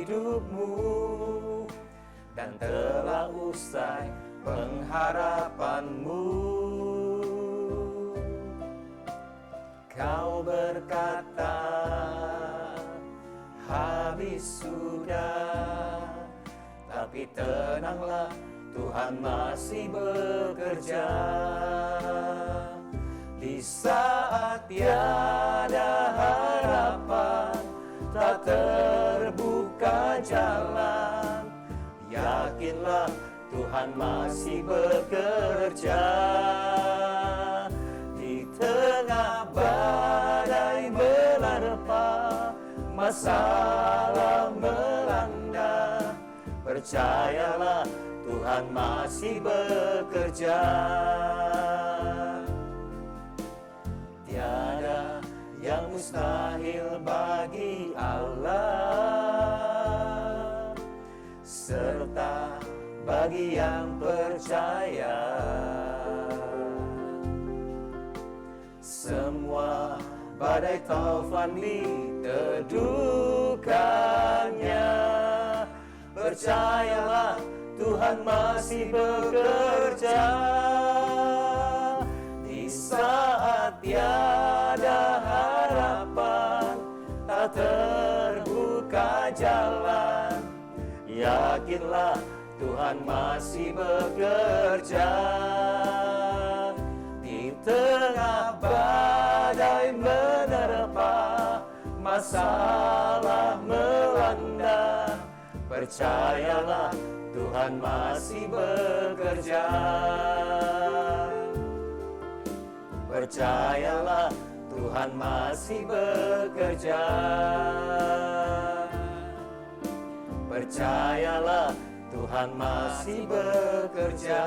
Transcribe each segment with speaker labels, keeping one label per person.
Speaker 1: hidupmu, dan telah usai pengharapanmu. Kau berkata, habis sudah, tapi tenanglah, Tuhan masih bekerja. Di saat tiada harapan, tak terbuka jalan, yakinlah Tuhan masih bekerja. Di tengah badai menerpa, masalah melanda, percayalah Tuhan masih bekerja. Tiada yang mustahil bagi Allah, serta bagi yang percaya. Semua badai taufan diteduhkannya, percayalah Tuhan masih bekerja. Di saat tiada harapan, tak terbuka jalan, yakinlah Tuhan masih bekerja. Di tengah badai menerpa, masalah melanda, percayalah Tuhan masih bekerja. Percayalah Tuhan masih bekerja. Percayalah Tuhan masih bekerja.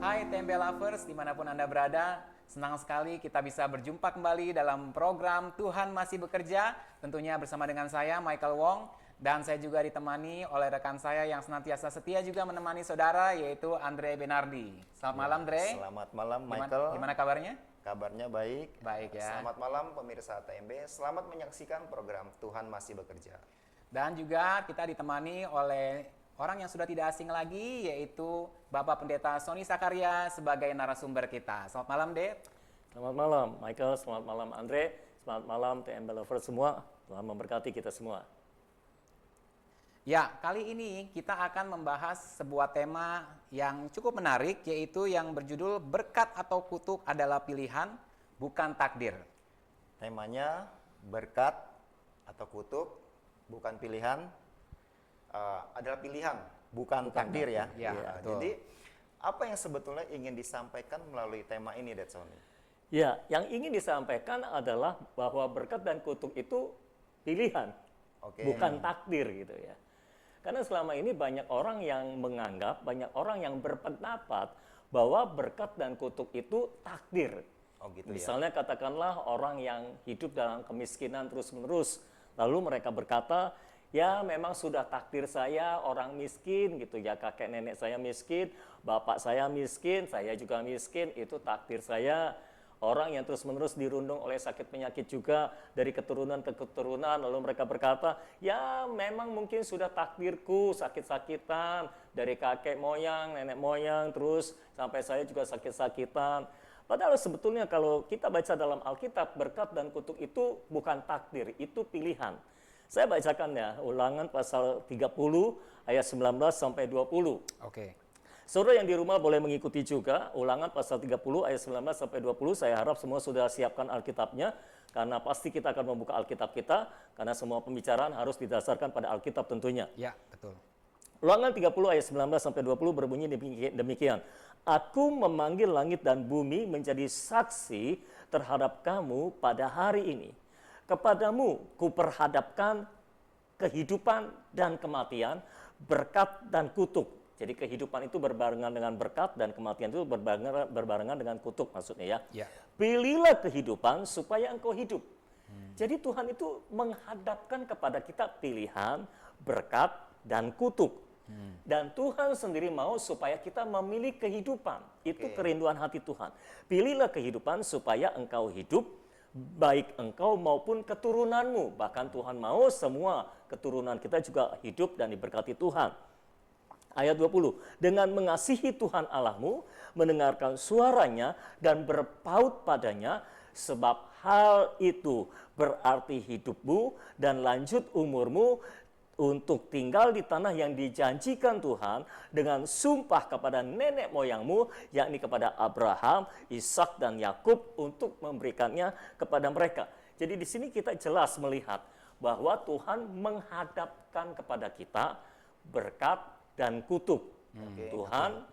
Speaker 2: Hai TMB Lovers, dimanapun Anda berada, senang sekali kita bisa berjumpa kembali dalam program Tuhan Masih Bekerja, tentunya bersama dengan saya, Michael Wong, dan saya juga ditemani oleh rekan saya yang senantiasa setia juga menemani saudara, yaitu Andre Benardi. Selamat malam, Andre.
Speaker 1: Selamat malam, Michael.
Speaker 2: Gimana kabarnya?
Speaker 1: Kabarnya baik.
Speaker 2: Baik ya.
Speaker 1: Selamat malam pemirsa TMB, selamat menyaksikan program Tuhan Masih Bekerja.
Speaker 2: Dan juga kita ditemani oleh orang yang sudah tidak asing lagi, yaitu Bapak Pendeta Sony Sakarya sebagai narasumber kita. Selamat malam, Dek.
Speaker 3: Selamat malam, Michael. Selamat malam, Andre. Selamat malam, TMB Lovers semua. Tuhan memberkati kita semua.
Speaker 2: Ya, kali ini kita akan membahas sebuah tema yang cukup menarik, yaitu yang berjudul Berkat atau Kutuk adalah Pilihan, Bukan Takdir.
Speaker 1: Temanya berkat atau kutuk, bukan pilihan, adalah pilihan, bukan takdir ya.
Speaker 2: Ya,
Speaker 1: jadi apa yang sebetulnya ingin disampaikan melalui tema ini, Dad Sony?
Speaker 3: Ya, yang ingin disampaikan adalah bahwa berkat dan kutuk itu pilihan, bukan takdir gitu ya. Karena selama ini banyak orang yang menganggap, banyak orang yang berpendapat bahwa berkat dan kutuk itu takdir. Misalnya katakanlah orang yang hidup dalam kemiskinan terus-menerus, lalu mereka berkata, ya memang sudah takdir saya orang miskin gitu ya, kakek nenek saya miskin, bapak saya miskin, saya juga miskin, itu takdir saya. Orang yang terus-menerus dirundung oleh sakit penyakit juga dari keturunan ke keturunan, lalu mereka berkata, ya memang mungkin sudah takdirku sakit-sakitan dari kakek moyang, nenek moyang, terus sampai saya juga sakit-sakitan. Padahal sebetulnya kalau kita baca dalam Alkitab, berkat dan kutuk itu bukan takdir, itu pilihan. Saya bacakan ya, Ulangan pasal 30 ayat 19 sampai 20.
Speaker 2: Oke.
Speaker 3: Saudara yang di rumah boleh mengikuti juga, Ulangan pasal 30 ayat 19 sampai 20. Saya harap semua sudah siapkan Alkitabnya, karena pasti kita akan membuka Alkitab kita, karena semua pembicaraan harus didasarkan pada Alkitab tentunya.
Speaker 2: Ya, betul.
Speaker 3: Ulangan 30 ayat 19 sampai 20 berbunyi demikian. Aku memanggil langit dan bumi menjadi saksi terhadap kamu pada hari ini. Kepadamu kuperhadapkan kehidupan dan kematian, berkat dan kutuk. Jadi kehidupan itu berbarengan dengan berkat dan kematian itu berbarengan dengan kutuk maksudnya ya. Pilihlah kehidupan supaya engkau hidup. Jadi Tuhan itu menghadapkan kepada kita pilihan, berkat, dan kutuk. Dan Tuhan sendiri mau supaya kita memilih kehidupan. Itu kerinduan hati Tuhan. Pilihlah kehidupan supaya engkau hidup, baik engkau maupun keturunanmu. Bahkan Tuhan mau semua keturunan kita juga hidup dan diberkati Tuhan. Ayat 20, dengan mengasihi Tuhan Allahmu, mendengarkan suaranya dan berpaut padanya, sebab hal itu berarti hidupmu dan lanjut umurmu untuk tinggal di tanah yang dijanjikan Tuhan dengan sumpah kepada nenek moyangmu, yakni kepada Abraham, Ishak dan Yakub, untuk memberikannya kepada mereka. Jadi di sini kita jelas melihat bahwa Tuhan menghadapkan kepada kita berkat dan kutuk. Tuhan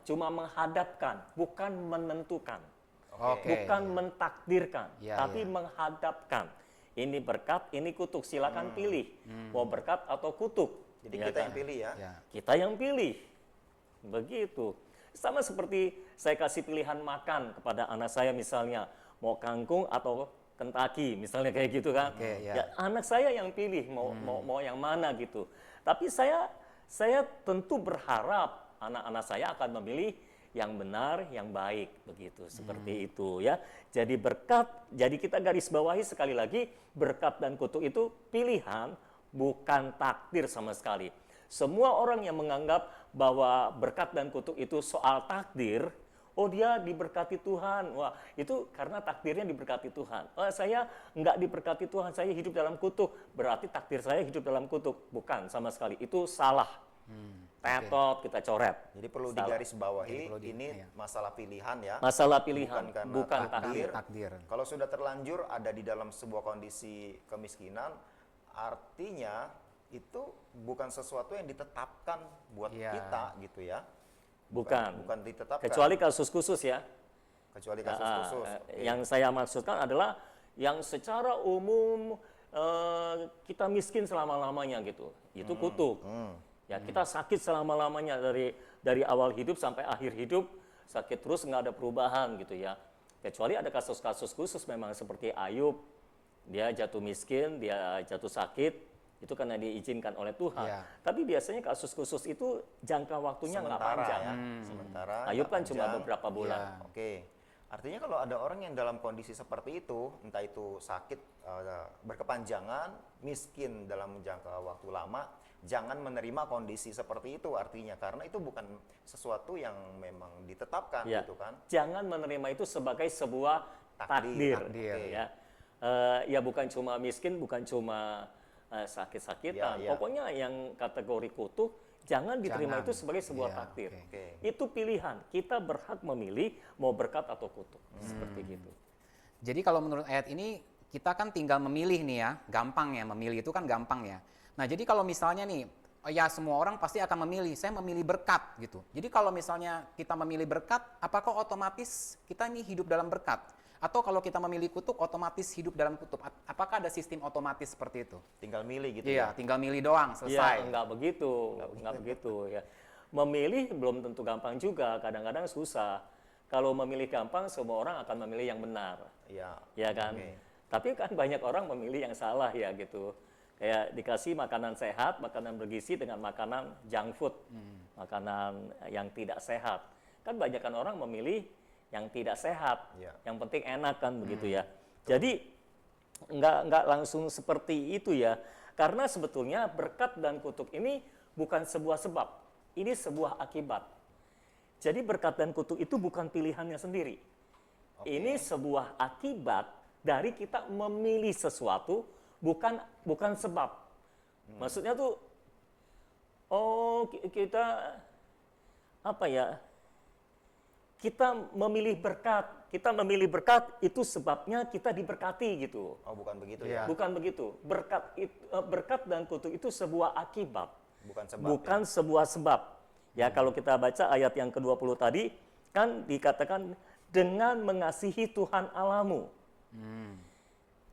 Speaker 3: cuma menghadapkan, bukan menentukan. Bukan mentakdirkan, tapi menghadapkan. Ini berkat, ini kutuk. Silakan pilih mau berkat atau kutuk.
Speaker 1: Jadi kita yang pilih ya.
Speaker 3: Kita yang pilih. Begitu. Sama seperti saya kasih pilihan makan kepada anak saya misalnya, mau kangkung atau Kentucky, misalnya kayak gitu kan. Ya, anak saya yang pilih mau yang mana gitu. Tapi saya tentu berharap anak-anak saya akan memilih yang benar, yang baik, begitu, seperti itu ya. Jadi berkat, jadi kita garis bawahi sekali lagi, berkat dan kutuk itu pilihan, bukan takdir sama sekali. Semua orang yang menganggap bahwa berkat dan kutuk itu soal takdir, oh dia diberkati Tuhan, wah itu karena takdirnya diberkati Tuhan. Oh, saya nggak diberkati Tuhan, saya hidup dalam kutuk, berarti takdir saya hidup dalam kutuk. Bukan sama sekali, itu salah. Tetot, kita coret.
Speaker 1: Jadi perlu digarisbawahi, ini masalah pilihan ya.
Speaker 3: Masalah pilihan,
Speaker 1: bukan
Speaker 3: karena
Speaker 2: takdir.
Speaker 1: Kalau sudah terlanjur ada di dalam sebuah kondisi kemiskinan, artinya itu bukan sesuatu yang ditetapkan buat kita gitu ya.
Speaker 3: Bukan
Speaker 1: ditetapkan.
Speaker 3: Kecuali kasus khusus ya.
Speaker 1: Kecuali kasus khusus.
Speaker 3: Yang saya maksudkan adalah yang secara umum kita miskin selama-lamanya gitu. Itu kutuk. Ya, kita sakit selama-lamanya dari awal hidup sampai akhir hidup, sakit terus nggak ada perubahan gitu ya. Kecuali ada kasus-kasus khusus memang seperti Ayub, dia jatuh miskin, dia jatuh sakit, itu karena diizinkan oleh Tuhan. Tapi biasanya kasus khusus itu jangka waktunya nggak panjang.
Speaker 1: Ya. Sementara
Speaker 3: Ayub kan cuma beberapa bulan.
Speaker 1: Oke. Artinya kalau ada orang yang dalam kondisi seperti itu, entah itu sakit berkepanjangan, miskin dalam jangka waktu lama, jangan menerima kondisi seperti itu artinya, karena itu bukan sesuatu yang memang ditetapkan gitu kan.
Speaker 3: Jangan menerima itu sebagai sebuah takdir. Ya. Ya bukan cuma miskin, bukan cuma sakit-sakitan. Pokoknya yang kategori kutuk jangan diterima itu sebagai sebuah takdir. Itu pilihan. Kita berhak memilih mau berkat atau kutuk. Seperti gitu.
Speaker 2: Jadi kalau menurut ayat ini kita kan tinggal memilih nih ya, gampang ya, memilih itu kan gampang ya. Nah, jadi kalau misalnya nih, ya semua orang pasti akan memilih, saya memilih berkat gitu. Jadi kalau misalnya kita memilih berkat, apakah otomatis kita nih hidup dalam berkat? Atau kalau kita memilih kutuk, otomatis hidup dalam kutuk? Apakah ada sistem otomatis seperti itu?
Speaker 1: Tinggal milih gitu
Speaker 2: ya? Iya, tinggal milih doang, selesai.
Speaker 3: Ya, enggak begitu ya. Memilih belum tentu gampang juga, kadang-kadang susah. Kalau memilih gampang, semua orang akan memilih yang benar. Ya kan? Tapi kan banyak orang memilih yang salah ya gitu. Kayak dikasih makanan sehat, makanan bergizi dengan makanan junk food, makanan yang tidak sehat. Kan banyakkan orang memilih yang tidak sehat, yang penting enak kan begitu ya. Jadi nggak langsung seperti itu ya, karena sebetulnya berkat dan kutuk ini bukan sebuah sebab, ini sebuah akibat. Jadi berkat dan kutuk itu bukan pilihannya sendiri, ini sebuah akibat dari kita memilih sesuatu. Bukan sebab. Maksudnya tuh, kita apa ya? Kita memilih berkat. Kita memilih berkat itu sebabnya kita diberkati gitu.
Speaker 1: Oh, bukan begitu ya?
Speaker 3: Bukan begitu. Berkat dan kutuk itu sebuah akibat.
Speaker 1: Bukan
Speaker 3: sebuah sebab. Ya, kalau kita baca ayat yang ke-20 tadi, kan dikatakan dengan mengasihi Tuhan Allahmu.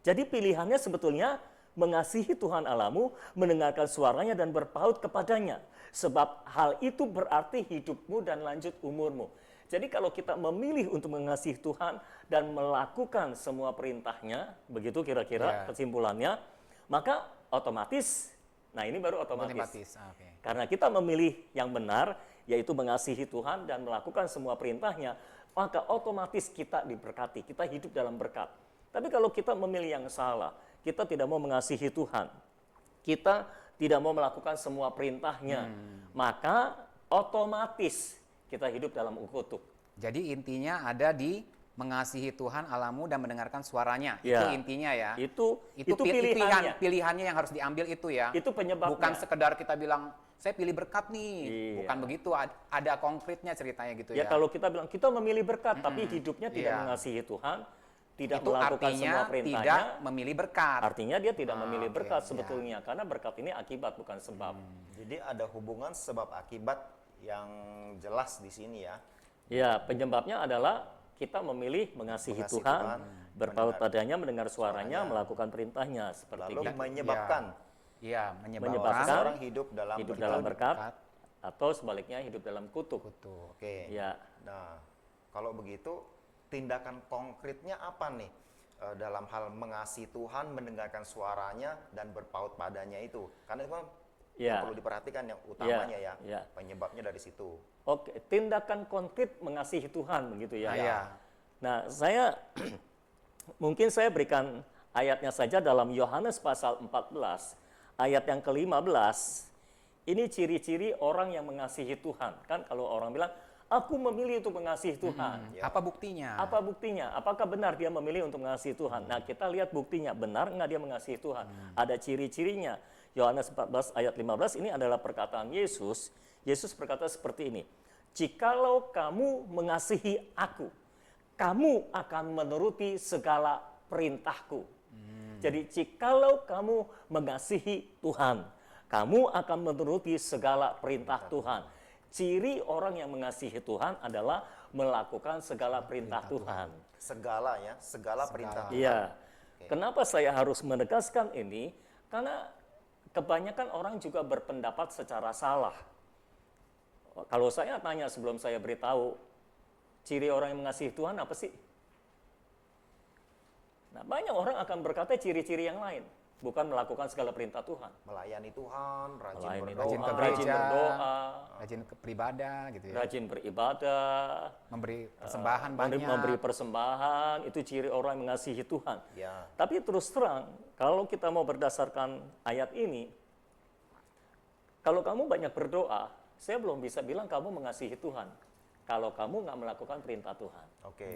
Speaker 3: Jadi pilihannya sebetulnya mengasihi Tuhan Allahmu, mendengarkan suaranya dan berpaut kepadanya. Sebab hal itu berarti hidupmu dan lanjut umurmu. Jadi kalau kita memilih untuk mengasihi Tuhan dan melakukan semua perintahnya, begitu kira-kira kesimpulannya, maka otomatis, nah ini baru otomatis. Karena kita memilih yang benar, yaitu mengasihi Tuhan dan melakukan semua perintahnya, maka otomatis kita diberkati, kita hidup dalam berkat. Tapi kalau kita memilih yang salah, kita tidak mau mengasihi Tuhan, kita tidak mau melakukan semua perintahnya, maka otomatis kita hidup dalam kutuk.
Speaker 2: Jadi intinya ada di mengasihi Tuhan Allahmu dan mendengarkan suaranya.
Speaker 3: Ya.
Speaker 2: Itu intinya ya.
Speaker 3: Itu
Speaker 2: pilihannya. Pilihannya yang harus diambil itu ya.
Speaker 3: Itu penyebabnya.
Speaker 2: Bukan sekedar kita bilang saya pilih berkat nih.
Speaker 3: Iya.
Speaker 2: Bukan begitu. Ada konkretnya ceritanya gitu
Speaker 3: Ya,
Speaker 2: ya.
Speaker 3: kalau kita bilang kita memilih berkat, tapi hidupnya tidak
Speaker 2: Iya.
Speaker 3: mengasihi Tuhan, tidak
Speaker 2: itu
Speaker 3: melakukan
Speaker 2: artinya
Speaker 3: semua perintahnya,
Speaker 2: tidak memilih berkat.
Speaker 3: artinya dia tidak memilih
Speaker 2: oke,
Speaker 3: berkat
Speaker 2: ya.
Speaker 3: sebetulnya, karena berkat ini akibat bukan sebab.
Speaker 1: Jadi ada hubungan sebab akibat yang jelas di sini ya.
Speaker 3: Ya, penyebabnya adalah kita memilih mengasihi
Speaker 1: Mengasihi
Speaker 3: Tuhan,
Speaker 1: Tuhan,
Speaker 3: berpaut
Speaker 1: mendengar
Speaker 3: padanya, mendengar suaranya,
Speaker 1: suaranya,
Speaker 3: melakukan perintahnya seperti
Speaker 1: Lalu
Speaker 3: itu.
Speaker 1: menyebabkan
Speaker 2: Iya,
Speaker 3: Menyebabkan
Speaker 1: seseorang hidup dalam
Speaker 3: hidup
Speaker 1: berkat.
Speaker 3: dalam berkat atau sebaliknya hidup dalam kutuk.
Speaker 2: Kutuk.
Speaker 1: Oke.
Speaker 3: Ya,
Speaker 1: Nah, kalau begitu tindakan konkretnya apa nih dalam hal mengasihi Tuhan, mendengarkan suaranya dan berpaut padanya itu? Karena itu kan
Speaker 3: Ya.
Speaker 1: yang perlu diperhatikan yang utamanya ya.
Speaker 3: Ya.
Speaker 1: Penyebabnya dari situ.
Speaker 3: oke, tindakan konkret mengasihi Tuhan begitu ya.
Speaker 2: Iya.
Speaker 3: Nah, saya mungkin saya berikan ayatnya saja dalam Yohanes pasal 14, ayat yang ke-15. Ini ciri-ciri orang yang mengasihi Tuhan. Kan kalau orang bilang, aku memilih untuk mengasihi Tuhan.
Speaker 2: Apa buktinya?
Speaker 3: Apa buktinya? Apakah benar dia memilih untuk mengasihi Tuhan? Nah, kita lihat buktinya. Benar nggak dia mengasihi Tuhan? Ada ciri-cirinya. Yohanes 14 ayat 15 ini adalah perkataan Yesus. Yesus berkata seperti ini. Jikalau kamu mengasihi aku, kamu akan menuruti segala perintahku. Jadi jikalau kamu mengasihi Tuhan, kamu akan menuruti segala perintah Tuhan. Ciri orang yang mengasihi Tuhan adalah melakukan segala perintah Tuhan.
Speaker 1: Segala ya, segala perintah Tuhan.
Speaker 3: Iya. Kenapa saya harus menegaskan ini? Karena kebanyakan orang juga berpendapat secara salah. Kalau saya tanya sebelum saya beritahu, ciri orang yang mengasihi Tuhan apa sih? Nah, banyak orang akan berkata ciri-ciri yang lain, bukan melakukan segala perintah Tuhan.
Speaker 1: Melayani Tuhan, rajin
Speaker 3: Melayani
Speaker 1: berdoa,
Speaker 2: Rajin ke
Speaker 3: rajin
Speaker 2: gereja.
Speaker 3: berdoa,
Speaker 2: Rajin ke beribadah gitu ya.
Speaker 3: rajin beribadah,
Speaker 2: Memberi persembahan banyak.
Speaker 3: memberi persembahan, itu ciri orang yang mengasihi Tuhan.
Speaker 1: ya.
Speaker 3: Tapi terus terang, kalau kita mau berdasarkan ayat ini, kalau kamu banyak berdoa, saya belum bisa bilang kamu mengasihi Tuhan. Kalau kamu nggak melakukan perintah Tuhan.
Speaker 1: Oke.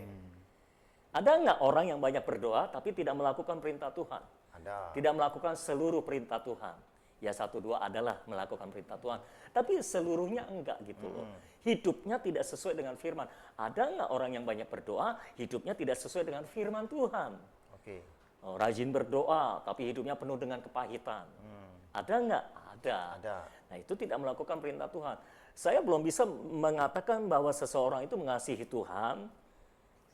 Speaker 3: Ada nggak orang yang banyak berdoa tapi tidak melakukan perintah Tuhan?
Speaker 1: Ada.
Speaker 3: Tidak melakukan seluruh perintah Tuhan. Ya satu dua adalah melakukan perintah Tuhan. Tapi seluruhnya enggak gitu loh. Hidupnya tidak sesuai dengan firman. Ada nggak orang yang banyak berdoa, hidupnya tidak sesuai dengan firman Tuhan?
Speaker 1: Oke.
Speaker 3: Oh, rajin berdoa, tapi hidupnya penuh dengan kepahitan. Ada nggak? Ada.
Speaker 1: Ada.
Speaker 3: Nah itu tidak melakukan perintah Tuhan. Saya belum bisa mengatakan bahwa seseorang itu mengasihi Tuhan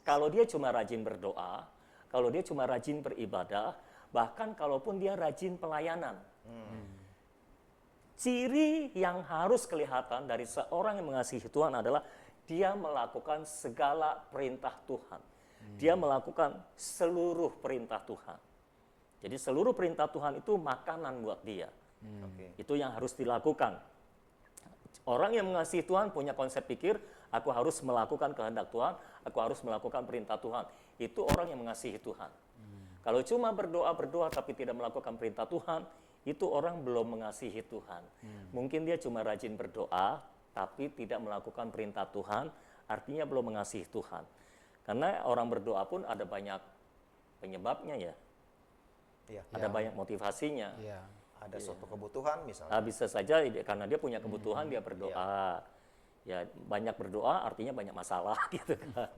Speaker 3: kalau dia cuma rajin berdoa, kalau dia cuma rajin beribadah, bahkan kalaupun dia rajin pelayanan. Ciri yang harus kelihatan dari seorang yang mengasihi Tuhan adalah dia melakukan segala perintah Tuhan. Dia melakukan seluruh perintah Tuhan. Jadi seluruh perintah Tuhan itu makanan buat dia.
Speaker 1: Oke.
Speaker 3: Itu yang harus dilakukan. Orang yang mengasihi Tuhan punya konsep pikir, aku harus melakukan kehendak Tuhan, aku harus melakukan perintah Tuhan. Itu orang yang mengasihi Tuhan. Kalau cuma berdoa-berdoa tapi tidak melakukan perintah Tuhan, itu orang belum mengasihi Tuhan. Mungkin dia cuma rajin berdoa, tapi tidak melakukan perintah Tuhan, artinya belum mengasihi Tuhan. Karena orang berdoa pun ada banyak penyebabnya ya.
Speaker 1: Iya.
Speaker 3: Ada banyak motivasinya.
Speaker 2: Iya.
Speaker 1: Ada suatu kebutuhan misalnya.
Speaker 3: Bisa saja karena dia punya kebutuhan dia berdoa. Ya banyak berdoa artinya banyak masalah gitu kan.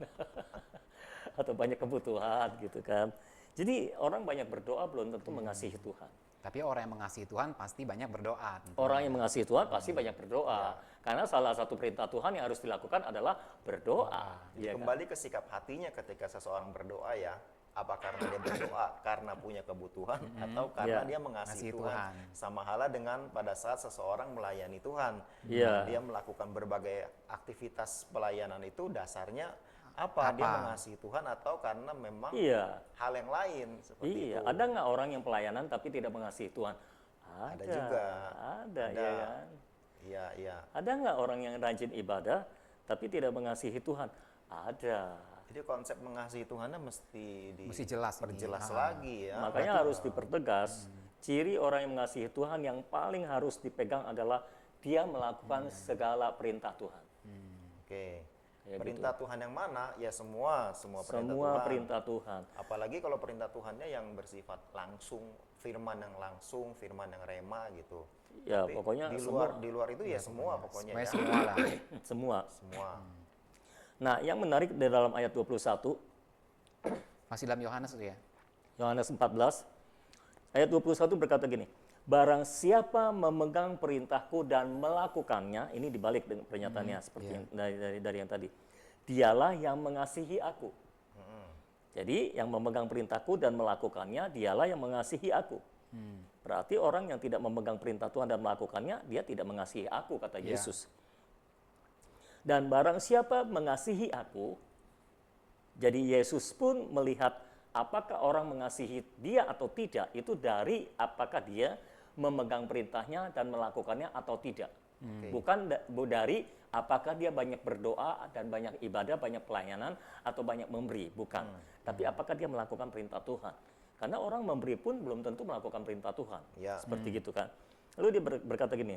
Speaker 3: Atau banyak kebutuhan gitu kan. Jadi orang banyak berdoa belum tentu mengasihi Tuhan.
Speaker 2: Tapi orang yang mengasihi Tuhan pasti banyak berdoa. tentunya.
Speaker 3: Orang yang mengasihi Tuhan pasti banyak berdoa. Karena salah satu perintah Tuhan yang harus dilakukan adalah berdoa.
Speaker 1: Jadi
Speaker 3: Ya kan?
Speaker 1: kembali ke sikap hatinya ketika seseorang berdoa ya. Apa karena dia berdoa karena punya kebutuhan atau karena
Speaker 3: Ya.
Speaker 1: dia mengasihi
Speaker 2: Mengasihi
Speaker 1: Tuhan.
Speaker 2: Tuhan.
Speaker 1: Sama halnya dengan pada saat seseorang melayani Tuhan.
Speaker 3: Ya.
Speaker 1: Dia melakukan berbagai aktivitas pelayanan itu dasarnya apa? Dia mengasihi Tuhan atau karena memang
Speaker 3: Iya.
Speaker 1: hal yang lain seperti
Speaker 3: Iya,
Speaker 1: itu.
Speaker 3: ada nggak orang yang pelayanan tapi tidak mengasihi Tuhan?
Speaker 1: Ada juga.
Speaker 3: Ada, ya kan?
Speaker 1: Iya, iya.
Speaker 3: Ada nggak orang yang rajin ibadah tapi tidak mengasihi Tuhan? Ada.
Speaker 1: Jadi Jadi konsep mengasihi Tuhannya mesti
Speaker 2: Mesti jelas ini.
Speaker 1: diperjelas
Speaker 2: Ah.
Speaker 1: lagi ya.
Speaker 3: Makanya harus dipertegas. Ciri orang yang mengasihi Tuhan yang paling harus dipegang adalah dia melakukan segala perintah Tuhan.
Speaker 1: Oke.
Speaker 3: Kayak
Speaker 1: Perintah Tuhan yang mana? Ya semua perintah
Speaker 3: Semua
Speaker 1: Tuhan.
Speaker 3: perintah Tuhan.
Speaker 1: Apalagi kalau perintah Tuhannya yang bersifat langsung, firman yang langsung, firman yang rema gitu.
Speaker 3: Ya,
Speaker 1: Tapi
Speaker 3: pokoknya
Speaker 1: di luar itu ya semua pokoknya
Speaker 2: Semuanya
Speaker 1: ya.
Speaker 2: semua lah.
Speaker 3: semua.
Speaker 1: Semua.
Speaker 3: Nah, yang menarik di dalam ayat 21,
Speaker 2: Masih dalam Yohanes itu ya.
Speaker 3: Yohanes 14, ayat 21 berkata gini, barang siapa memegang perintahku dan melakukannya, ini dibalik dengan pernyataannya seperti yang dari yang tadi, dialah yang mengasihi aku. Jadi yang memegang perintahku dan melakukannya, dialah yang mengasihi aku. Berarti orang yang tidak memegang perintah Tuhan dan melakukannya, dia tidak mengasihi aku, kata Yesus. Dan barang siapa mengasihi aku, jadi Yesus pun melihat apakah orang mengasihi dia atau tidak, itu dari apakah dia memegang perintahnya dan melakukannya atau tidak. Bukan dari apakah dia banyak berdoa dan banyak ibadah, banyak pelayanan, atau banyak memberi. Bukan. Tapi apakah dia melakukan perintah Tuhan. Karena orang memberi pun belum tentu melakukan perintah Tuhan.
Speaker 1: Ya.
Speaker 3: Seperti gitu kan. Lalu dia berkata gini,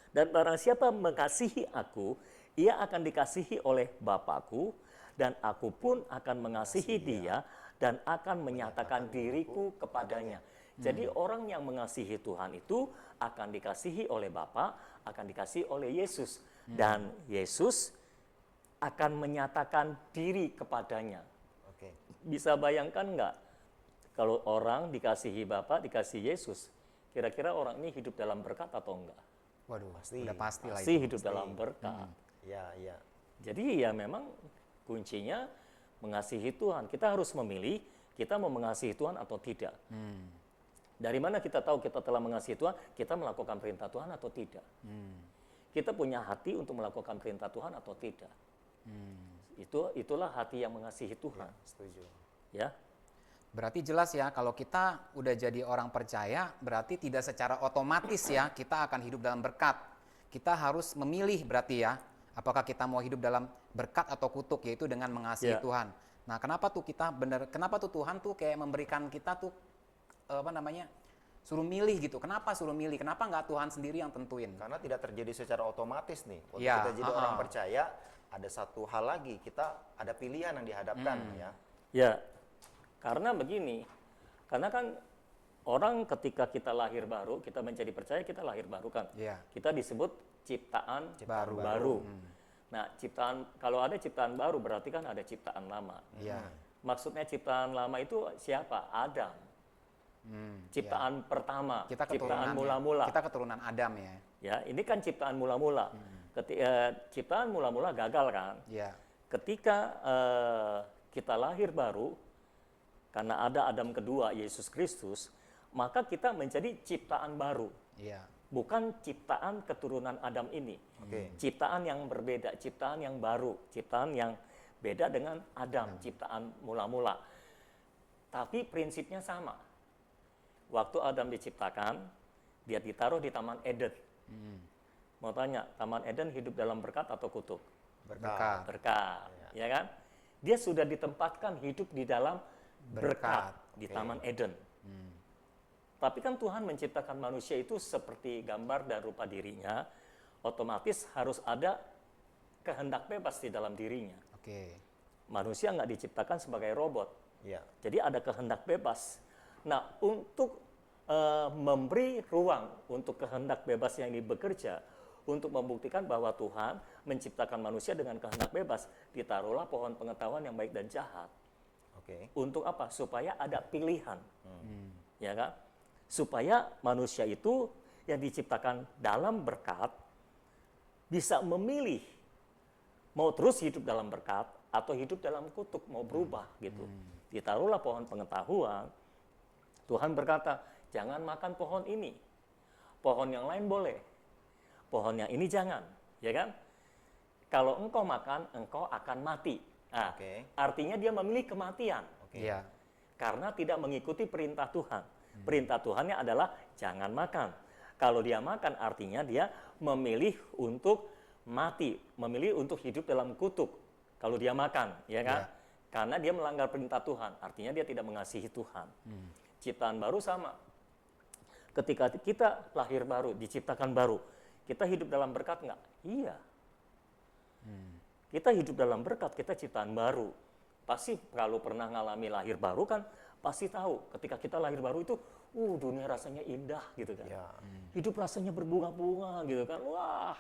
Speaker 3: dan barang siapa mengasihi aku, ia akan dikasihi oleh Bapakku, dan aku pun akan mengasihi dia, dan akan menyatakan diriku kepadanya. Jadi orang yang mengasihi Tuhan itu akan dikasihi oleh Bapa, akan dikasihi oleh Yesus. Dan Yesus akan menyatakan diri kepadanya.
Speaker 1: Oke.
Speaker 3: Bisa bayangkan nggak? Kalau orang dikasihi Bapa, dikasihi Yesus, kira-kira orang ini hidup dalam berkat atau enggak?
Speaker 2: Waduh,
Speaker 1: Pasti.
Speaker 2: udah pasti lah
Speaker 3: Pasti
Speaker 2: itu.
Speaker 3: hidup dalam berkat.
Speaker 1: Ya, ya.
Speaker 3: Jadi ya memang kuncinya mengasihi Tuhan. Kita harus memilih kita mau mengasihi Tuhan atau tidak. Dari mana kita tahu kita telah mengasihi Tuhan? Kita melakukan perintah Tuhan atau tidak? Kita punya hati untuk melakukan perintah Tuhan atau tidak? Itulah hati yang mengasihi Tuhan.
Speaker 1: Setuju.
Speaker 3: Ya,
Speaker 2: Berarti jelas ya, kalau kita udah jadi orang percaya, berarti tidak secara otomatis ya, kita akan hidup dalam berkat. Kita harus memilih berarti ya, apakah kita mau hidup dalam berkat atau kutuk, yaitu dengan mengasihi
Speaker 3: Ya.
Speaker 2: Tuhan. Nah, kenapa tuh kita kenapa tuh Tuhan tuh kayak memberikan kita tuh, suruh milih gitu. Kenapa suruh milih? Kenapa nggak Tuhan sendiri yang tentuin?
Speaker 1: Karena tidak terjadi secara otomatis nih. Waktu
Speaker 2: Ya,
Speaker 1: kita jadi orang percaya, ada satu hal lagi, kita ada pilihan yang dihadapkan ya.
Speaker 3: ya. Karena begini, karena kan orang ketika kita lahir baru, kita menjadi percaya kita lahir baru kan.
Speaker 2: Iya.
Speaker 3: Kita disebut ciptaan
Speaker 2: Baru.
Speaker 3: baru. Nah, kalau ada ciptaan baru berarti kan ada ciptaan lama.
Speaker 2: Iya.
Speaker 3: Maksudnya ciptaan lama itu siapa? Adam. Ciptaan pertama,
Speaker 2: Kita
Speaker 3: ciptaan
Speaker 2: keturunan
Speaker 3: mula-mula.
Speaker 2: Kita keturunan Adam ya.
Speaker 3: Ya, ini kan ciptaan mula-mula. Ciptaan mula-mula gagal kan?
Speaker 2: Iya.
Speaker 3: Ketika kita lahir baru, karena ada Adam kedua, Yesus Kristus, maka kita menjadi ciptaan baru.
Speaker 2: Iya.
Speaker 3: Bukan ciptaan keturunan Adam ini.
Speaker 1: Oke.
Speaker 3: Ciptaan yang berbeda, ciptaan yang baru, ciptaan yang beda dengan Adam, ciptaan mula-mula. Tapi prinsipnya sama. Waktu Adam diciptakan, dia ditaruh di Taman Eden. Mau tanya, Taman Eden hidup dalam berkat atau kutuk?
Speaker 2: Berkat.
Speaker 3: Berkat, ya kan? Dia sudah ditempatkan hidup di dalam berkat di Taman Eden. Tapi kan Tuhan menciptakan manusia itu seperti gambar dan rupa dirinya, otomatis harus ada kehendak bebas di dalam dirinya.
Speaker 2: Oke.
Speaker 3: Manusia nggak diciptakan sebagai robot,
Speaker 1: Ya.
Speaker 3: jadi ada kehendak bebas. Nah, untuk memberi ruang untuk kehendak bebas yang ini bekerja, untuk membuktikan bahwa Tuhan menciptakan manusia dengan kehendak bebas, ditaruhlah pohon pengetahuan yang baik dan jahat.
Speaker 1: Oke.
Speaker 3: Untuk apa? Supaya ada pilihan. Ya kan? Supaya manusia itu yang diciptakan dalam berkat bisa memilih mau terus hidup dalam berkat atau hidup dalam kutuk, mau berubah gitu. Ditaruhlah pohon pengetahuan. Tuhan berkata, jangan makan pohon ini. Pohon yang lain boleh. Pohon yang ini jangan, ya kan? Kalau engkau makan, engkau akan mati. Nah,
Speaker 1: Oke.
Speaker 3: artinya dia memilih kematian.
Speaker 1: Oke.
Speaker 2: Iya.
Speaker 3: Karena tidak mengikuti perintah Tuhan. Perintah Tuhannya adalah jangan makan. Kalau dia makan artinya dia memilih untuk mati, memilih untuk hidup dalam kutuk. kalau dia makan, ya kan? Karena dia melanggar perintah Tuhan, artinya dia tidak mengasihi Tuhan. Ciptaan baru sama. Ketika kita lahir baru, diciptakan baru, kita hidup dalam berkat nggak? Iya. Kita hidup dalam berkat, kita ciptaan baru. Pasti kalau pernah ngalami lahir baru kan, pasti tahu ketika kita lahir baru itu, dunia rasanya indah gitu kan.
Speaker 1: Ya.
Speaker 3: Hidup rasanya berbunga-bunga gitu kan. Wah,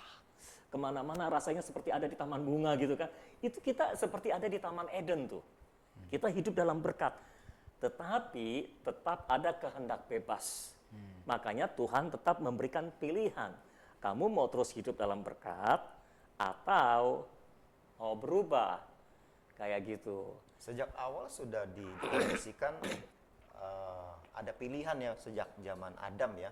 Speaker 3: kemana-mana rasanya seperti ada di taman bunga gitu kan. Itu kita seperti ada di Taman Eden tuh. Kita hidup dalam berkat. Tetapi tetap ada kehendak bebas. Makanya Tuhan tetap memberikan pilihan. Kamu mau terus hidup dalam berkat atau mau berubah. Kayak gitu.
Speaker 1: Sejak awal sudah dikondisikan ada pilihan ya sejak zaman Adam ya.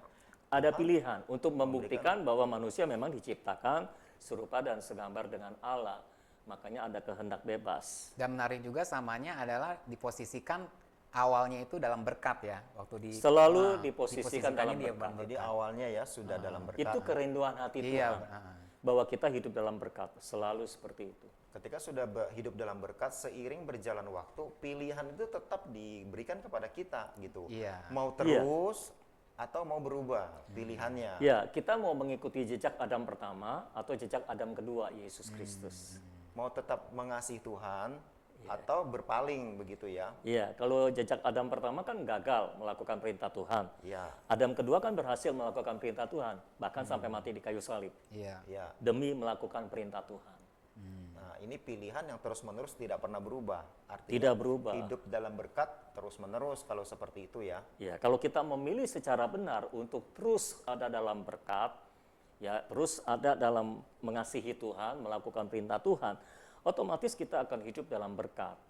Speaker 3: Ada pilihan untuk membuktikan bahwa manusia memang diciptakan serupa dan segambar dengan Allah. Makanya ada kehendak bebas.
Speaker 2: Dan menarik juga samanya adalah diposisikan awalnya itu dalam berkat ya, waktu
Speaker 3: Selalu diposisikan dalam
Speaker 2: dia
Speaker 3: berkat.
Speaker 1: Jadi awalnya ya sudah dalam berkat.
Speaker 3: Itu kerinduan hati
Speaker 2: Iya,
Speaker 3: Tuhan. Bahwa kita hidup dalam berkat, selalu seperti itu.
Speaker 1: Ketika sudah hidup dalam berkat, seiring berjalan waktu, pilihan itu tetap diberikan kepada kita gitu.
Speaker 2: Iya.
Speaker 1: Mau terus atau mau berubah pilihannya.
Speaker 3: Ya, kita mau mengikuti jejak Adam pertama atau jejak Adam kedua, Yesus Kristus.
Speaker 1: Mau tetap mengasihi Tuhan atau berpaling begitu ya.
Speaker 3: Iya, kalau jejak Adam pertama kan gagal melakukan perintah Tuhan.
Speaker 1: Iya.
Speaker 3: Adam kedua kan berhasil melakukan perintah Tuhan, bahkan sampai mati di kayu salib
Speaker 2: Iya.
Speaker 1: Ya.
Speaker 3: demi melakukan perintah Tuhan.
Speaker 1: Nah, ini pilihan yang terus-menerus tidak pernah berubah. Artinya
Speaker 3: Tidak berubah.
Speaker 1: hidup dalam berkat terus-menerus kalau seperti itu ya.
Speaker 3: Ya, kalau kita memilih secara benar untuk terus ada dalam berkat, ya terus ada dalam mengasihi Tuhan, melakukan perintah Tuhan, otomatis kita akan hidup dalam berkat.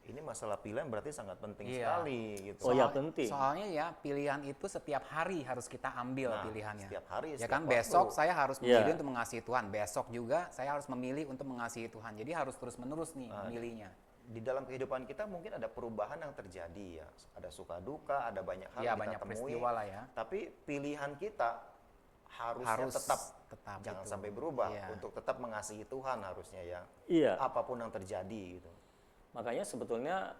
Speaker 1: Ini masalah pilihan berarti sangat penting
Speaker 2: Iya.
Speaker 1: sekali gitu.
Speaker 3: Oh ya, penting.
Speaker 2: Soalnya ya pilihan itu setiap hari harus kita ambil
Speaker 1: Nah,
Speaker 2: pilihannya.
Speaker 1: setiap hari,
Speaker 2: Ya
Speaker 1: setiap
Speaker 2: kan
Speaker 1: waktu.
Speaker 2: besok saya harus memilih
Speaker 3: Iya.
Speaker 2: untuk mengasihi Tuhan. Besok juga saya harus memilih untuk mengasihi Tuhan. Jadi harus terus-menerus nih memilihnya.
Speaker 1: Di dalam kehidupan kita mungkin ada perubahan yang terjadi ya. Ada suka duka, ada banyak hal
Speaker 2: Iya,
Speaker 1: yang kita
Speaker 2: banyak
Speaker 1: temui.
Speaker 2: peristiwa lah ya.
Speaker 1: Tapi pilihan kita harusnya
Speaker 2: Harus
Speaker 1: tetap jangan
Speaker 2: itu.
Speaker 1: sampai berubah
Speaker 2: Iya.
Speaker 1: untuk tetap mengasihi Tuhan harusnya ya.
Speaker 3: Iya,
Speaker 1: Apapun yang terjadi gitu.
Speaker 3: makanya sebetulnya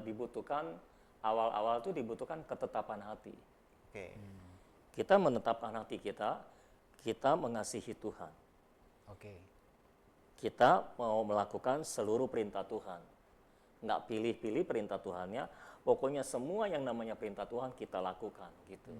Speaker 3: dibutuhkan awal-awal itu dibutuhkan ketetapan hati.
Speaker 1: Oke.
Speaker 3: Kita menetapkan hati kita mengasihi Tuhan.
Speaker 2: Oke.
Speaker 3: Kita mau melakukan seluruh perintah Tuhan. Nggak pilih-pilih perintah Tuhannya, pokoknya semua yang namanya perintah Tuhan kita lakukan gitu.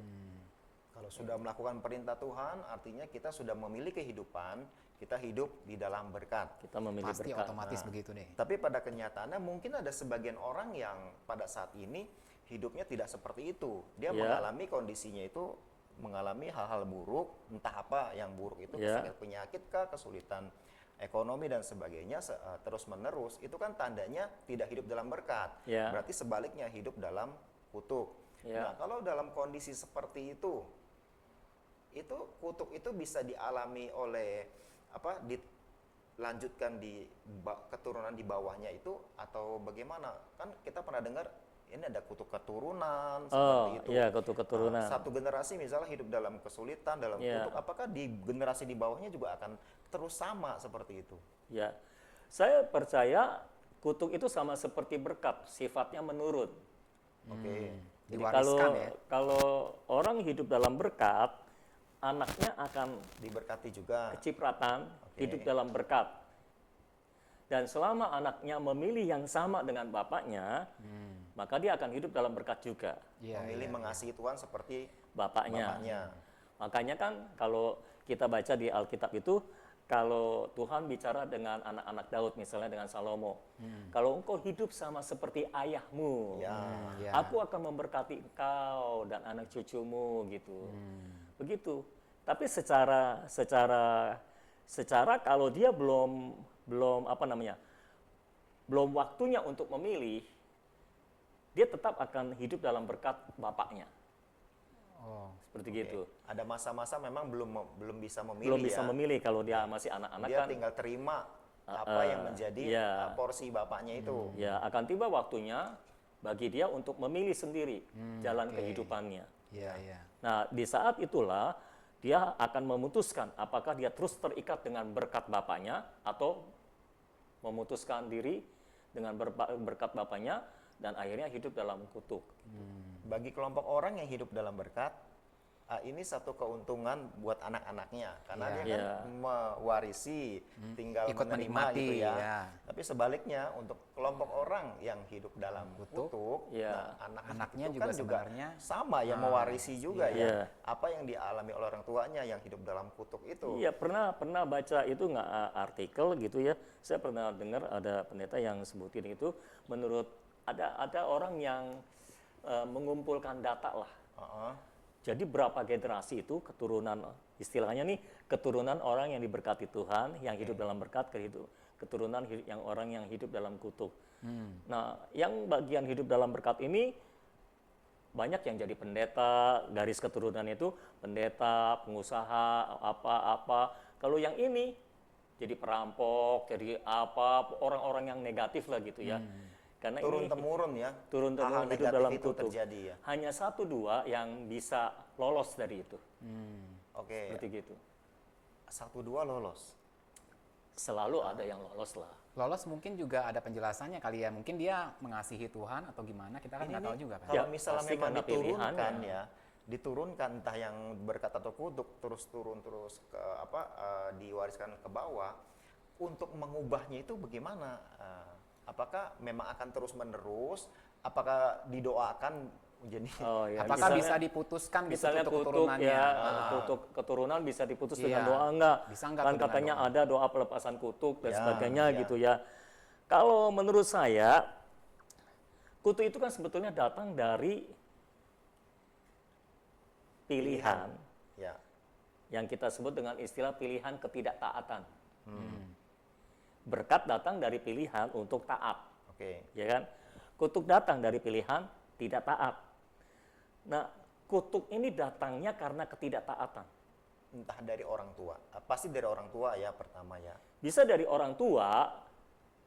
Speaker 1: Kalau sudah melakukan perintah Tuhan, artinya kita sudah memilih kehidupan, kita hidup di dalam berkat.
Speaker 3: Kita memilih
Speaker 2: Pasti
Speaker 3: berkat.
Speaker 2: otomatis begitu deh.
Speaker 1: Tapi pada kenyataannya mungkin ada sebagian orang yang pada saat ini hidupnya tidak seperti itu. Dia
Speaker 3: Ya.
Speaker 1: mengalami kondisinya itu, mengalami hal-hal buruk, entah apa yang buruk itu,
Speaker 3: Ya.
Speaker 1: sakit penyakit kah, kesulitan ekonomi dan sebagainya terus menerus. Itu kan tandanya tidak hidup dalam berkat.
Speaker 3: Ya.
Speaker 1: Berarti sebaliknya hidup dalam kutuk.
Speaker 3: Ya.
Speaker 1: Nah, kalau dalam kondisi seperti itu kutuk itu bisa dialami oleh dilanjutkan di keturunan di bawahnya itu atau bagaimana? Kan kita pernah dengar ini ada kutuk keturunan seperti itu.
Speaker 3: Iya, kutuk keturunan.
Speaker 1: Satu generasi misalnya hidup dalam kesulitan, dalam
Speaker 3: Iya.
Speaker 1: kutuk, apakah di generasi di bawahnya juga akan terus sama seperti itu?
Speaker 3: Ya, saya percaya kutuk itu sama seperti berkat, sifatnya menurun.
Speaker 1: Oke.
Speaker 3: Jadi
Speaker 2: Diwariskan ya.
Speaker 3: kalau orang hidup dalam berkat, anaknya akan
Speaker 1: Diberkati juga.
Speaker 3: kecipratan,
Speaker 1: Oke.
Speaker 3: hidup dalam berkat. Dan selama anaknya memilih yang sama dengan bapaknya, maka dia akan hidup dalam berkat juga,
Speaker 2: Iya,
Speaker 1: Memilih mengasihi Tuhan seperti
Speaker 3: bapaknya.
Speaker 1: bapaknya.
Speaker 3: Makanya kan kalau kita baca di Alkitab itu, kalau Tuhan bicara dengan anak-anak Daud, misalnya dengan Salomo, kalau engkau hidup sama seperti ayahmu,
Speaker 1: Ya.
Speaker 2: Ya.
Speaker 3: aku akan memberkati engkau dan anak cucumu gitu. Begitu. Tapi secara kalau dia belum waktunya untuk memilih, dia tetap akan hidup dalam berkat bapaknya.
Speaker 2: Oh.
Speaker 3: Seperti
Speaker 1: Oke.
Speaker 3: gitu.
Speaker 1: Ada masa-masa memang belum bisa memilih
Speaker 3: Belum bisa
Speaker 1: ya.
Speaker 3: memilih kalau dia masih anak-anak
Speaker 1: Dia
Speaker 3: kan.
Speaker 1: tinggal terima apa yang menjadi
Speaker 3: iya.
Speaker 1: porsi bapaknya itu.
Speaker 3: Ya, akan tiba waktunya bagi dia untuk memilih sendiri jalan kehidupannya.
Speaker 2: Iya, iya.
Speaker 3: Nah, di saat itulah dia akan memutuskan apakah dia terus terikat dengan berkat bapaknya atau memutuskan diri dengan berkat bapaknya dan akhirnya hidup dalam kutuk.
Speaker 1: Bagi kelompok orang yang hidup dalam berkat, ini satu keuntungan buat anak-anaknya karena
Speaker 2: Iya.
Speaker 1: dia kan mewarisi, tinggal
Speaker 2: Ikut
Speaker 1: menerima
Speaker 2: menikmati,
Speaker 1: gitu ya.
Speaker 2: ya.
Speaker 1: Tapi sebaliknya untuk kelompok orang yang hidup dalam kutuk,
Speaker 3: Ya.
Speaker 1: anak-anaknya
Speaker 2: Anaknya
Speaker 1: itu
Speaker 2: juga
Speaker 1: kan
Speaker 2: sebenarnya
Speaker 1: sama ya mewarisi juga
Speaker 3: Iya.
Speaker 1: ya apa yang dialami oleh orang tuanya yang hidup dalam kutuk itu.
Speaker 3: Iya, pernah baca itu nggak artikel gitu ya. Saya pernah dengar ada pendeta yang sebutin itu, menurut ada orang yang mengumpulkan data lah.
Speaker 1: Heeh.
Speaker 3: Jadi berapa generasi itu keturunan, istilahnya nih keturunan orang yang diberkati Tuhan, yang hidup dalam berkat, keturunan yang orang yang hidup dalam kutuk. Nah, yang bagian hidup dalam berkat ini banyak yang jadi pendeta, garis keturunan itu pendeta, pengusaha, apa-apa. Kalau yang ini jadi perampok, jadi apa, orang-orang yang negatif lah gitu ya. Karena
Speaker 1: Turun
Speaker 3: ini
Speaker 1: temurun ya.
Speaker 3: turun-temurun
Speaker 1: Hal-hal
Speaker 3: hidup
Speaker 1: negatif
Speaker 3: dalam
Speaker 1: itu
Speaker 3: kutuk.
Speaker 1: terjadi ya.
Speaker 3: Hanya 1-2 yang bisa lolos dari itu.
Speaker 1: Oke.
Speaker 3: Seperti gitu.
Speaker 1: 1-2 lolos.
Speaker 3: Selalu ada yang lolos lah.
Speaker 2: Lolos mungkin juga ada penjelasannya kali ya. Mungkin dia mengasihi Tuhan atau gimana, kita kan nggak tahu juga kan.
Speaker 1: Kalau
Speaker 3: Ya,
Speaker 1: misalnya
Speaker 3: pasti
Speaker 1: memang
Speaker 3: karena
Speaker 1: diturunkan
Speaker 3: pilihannya.
Speaker 1: ya, diturunkan entah yang berkat atau kutuk terus turun terus ke diwariskan ke bawah, untuk mengubahnya itu bagaimana? Apakah memang akan terus menerus? Apakah didoakan jadi?
Speaker 3: Oh, ya.
Speaker 2: Apakah
Speaker 3: Misalnya-
Speaker 2: bisa diputuskan gitu
Speaker 3: Misalnya
Speaker 2: untuk
Speaker 3: kutuk
Speaker 2: keturunannya?
Speaker 3: ya, kutuk keturunan bisa diputus
Speaker 2: Iya.
Speaker 3: dengan doa enggak?
Speaker 2: Bisa enggak
Speaker 3: Kan
Speaker 2: tuh dengan
Speaker 3: katanya
Speaker 2: doa?
Speaker 3: ada doa pelepasan kutuk dan
Speaker 1: Ya,
Speaker 3: sebagainya
Speaker 1: iya.
Speaker 3: gitu ya. Kalau menurut saya, kutuk itu kan sebetulnya datang dari pilihan
Speaker 1: Ya.
Speaker 3: yang kita sebut dengan istilah pilihan ketidaktaatan. Berkat datang dari pilihan untuk taat.
Speaker 1: Oke.
Speaker 3: Ya kan? Kutuk datang dari pilihan tidak taat. Nah, kutuk ini datangnya karena ketidaktaatan.
Speaker 1: Entah dari orang tua. Pasti dari orang tua ya pertama ya.
Speaker 3: Bisa dari orang tua,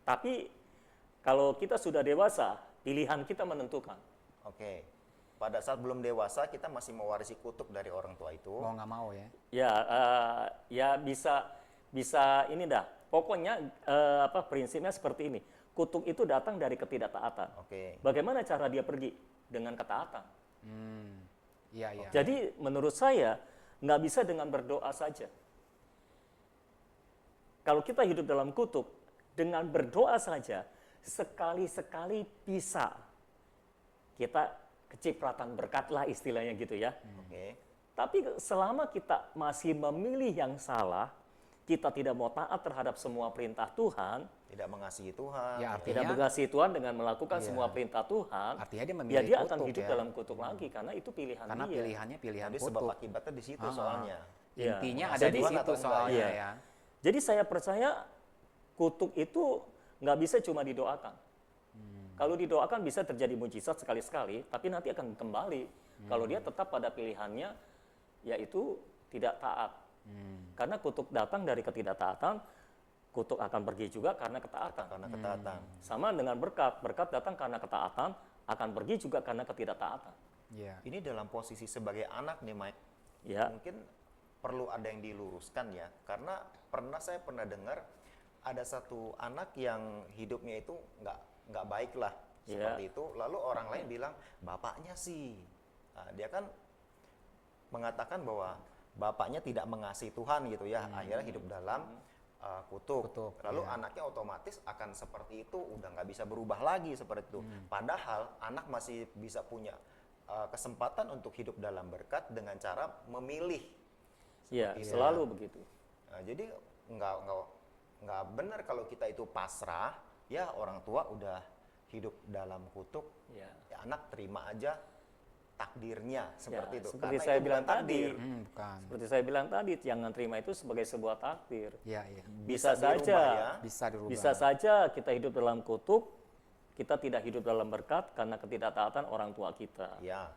Speaker 3: tapi kalau kita sudah dewasa, pilihan kita menentukan.
Speaker 1: Oke. Pada saat belum dewasa kita masih mewarisi kutuk dari orang tua itu.
Speaker 2: Mau nggak mau ya.
Speaker 3: Ya, ya bisa ini dah. Pokoknya prinsipnya seperti ini. Kutuk itu datang dari ketidaktaatan.
Speaker 1: Oke.
Speaker 3: Bagaimana cara dia pergi? Dengan ketaatan.
Speaker 2: Iya, iya.
Speaker 3: Jadi menurut saya nggak bisa dengan berdoa saja. Kalau kita hidup dalam kutuk, dengan berdoa saja, sekali-sekali bisa kita kecipratan berkat lah istilahnya gitu ya.
Speaker 1: Oke.
Speaker 3: Tapi selama kita masih memilih yang salah, kita tidak mau taat terhadap semua perintah Tuhan,
Speaker 1: Tidak mengasihi Tuhan.
Speaker 2: Ya,
Speaker 3: tidak
Speaker 2: Artinya-
Speaker 3: mengasihi Tuhan dengan melakukan
Speaker 2: Iya.
Speaker 3: semua perintah Tuhan,
Speaker 2: Artinya dia
Speaker 3: ya
Speaker 2: memilih
Speaker 3: dia akan
Speaker 2: kutuk
Speaker 3: hidup
Speaker 2: ya.
Speaker 3: dalam kutuk lagi karena itu pilihan
Speaker 2: Karena
Speaker 3: dia.
Speaker 2: pilihannya pilihan
Speaker 1: Jadi sebab
Speaker 2: kutuk.
Speaker 1: akibatnya di situ
Speaker 2: Ah.
Speaker 1: soalnya.
Speaker 3: Ya,
Speaker 2: Intinya
Speaker 1: mengasihi
Speaker 2: ada di
Speaker 1: Tuhan
Speaker 2: situ
Speaker 1: atau enggak,
Speaker 2: soalnya
Speaker 3: ya.
Speaker 2: ya.
Speaker 3: Jadi saya percaya kutuk itu nggak bisa cuma didoakan. Kalau didoakan bisa terjadi mujizat sekali-sekali, tapi nanti akan kembali. Kalau dia tetap pada pilihannya, yaitu tidak taat. Karena kutuk datang dari ketidaktaatan, kutuk akan pergi juga karena ketaatan.
Speaker 1: Karena ketaatan.
Speaker 3: Sama dengan berkat, berkat datang karena ketaatan, akan pergi juga karena ketidaktaatan.
Speaker 2: Iya.
Speaker 1: Ini dalam posisi sebagai anak nih Mike,
Speaker 3: Ya,
Speaker 1: mungkin perlu ada yang diluruskan ya. Karena saya pernah dengar ada satu anak yang hidupnya itu nggak baik lah
Speaker 3: Iya.
Speaker 1: seperti itu. Lalu orang lain bilang bapaknya sih, nah, dia kan mengatakan bahwa bapaknya tidak mengasihi Tuhan gitu ya. Akhirnya hidup dalam kutuk.
Speaker 2: Kutuk,
Speaker 1: Lalu
Speaker 2: iya.
Speaker 1: anaknya otomatis akan seperti itu, udah nggak bisa berubah lagi seperti itu. Padahal anak masih bisa punya kesempatan untuk hidup dalam berkat dengan cara memilih.
Speaker 3: ya
Speaker 1: Seperti itu.
Speaker 3: selalu begitu.
Speaker 1: Nah, jadi nggak benar kalau kita itu pasrah, ya orang tua udah hidup dalam kutuk,
Speaker 3: Ya.
Speaker 1: ya anak terima aja takdirnya seperti itu.
Speaker 3: seperti
Speaker 1: Karena
Speaker 3: saya
Speaker 1: itu
Speaker 3: bilang
Speaker 1: bukan takdir.
Speaker 3: tadi.
Speaker 2: Bukan.
Speaker 3: Seperti saya bilang tadi, jangan terima itu sebagai sebuah takdir.
Speaker 2: Iya, iya.
Speaker 3: Bisa
Speaker 1: dirubah
Speaker 3: saja,
Speaker 1: ya.
Speaker 2: Bisa dirubah.
Speaker 3: bisa saja kita hidup dalam kutuk, kita tidak hidup dalam berkat karena ketidaktaatan orang tua kita.
Speaker 1: Ya,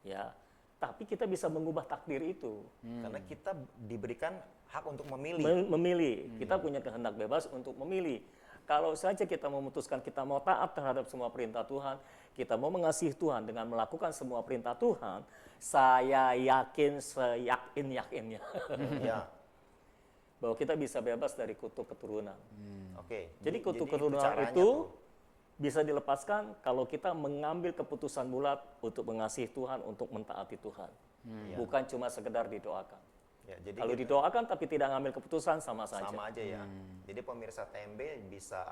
Speaker 3: Ya, tapi kita bisa mengubah takdir itu.
Speaker 1: karena kita diberikan hak untuk memilih.
Speaker 3: Memilih, kita punya kehendak bebas untuk memilih. Kalau saja kita memutuskan kita mau taat terhadap semua perintah Tuhan, kita mau mengasihi Tuhan dengan melakukan semua perintah Tuhan, saya yakin seyakin-yakinnya.
Speaker 1: Ya,
Speaker 3: bahwa kita bisa bebas dari kutuk keturunan.
Speaker 1: Oke.
Speaker 3: Jadi kutuk
Speaker 1: itu
Speaker 3: keturunan
Speaker 1: caranya
Speaker 3: itu
Speaker 1: tuh.
Speaker 3: bisa dilepaskan kalau kita mengambil keputusan bulat untuk mengasihi Tuhan, untuk mentaati Tuhan. Bukan cuma sekedar didoakan.
Speaker 1: Ya, jadi
Speaker 3: Kalau didoakan tapi tidak ngambil keputusan sama saja.
Speaker 1: sama aja ya. Jadi pemirsa TMB bisa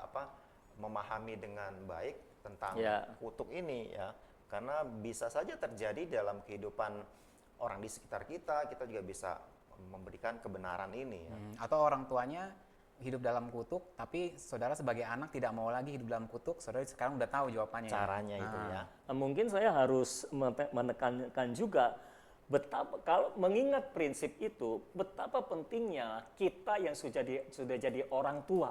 Speaker 1: memahami dengan baik tentang
Speaker 3: Ya.
Speaker 1: kutuk ini ya. Karena bisa saja terjadi dalam kehidupan orang di sekitar kita juga bisa memberikan kebenaran ini ya.
Speaker 2: Atau orang tuanya hidup dalam kutuk, tapi saudara sebagai anak tidak mau lagi hidup dalam kutuk, saudara sekarang udah tahu jawabannya.
Speaker 1: Caranya itu ya.
Speaker 3: Nah, mungkin saya harus menekankan juga betapa, kalau mengingat prinsip itu, betapa pentingnya kita yang sudah jadi orang tua.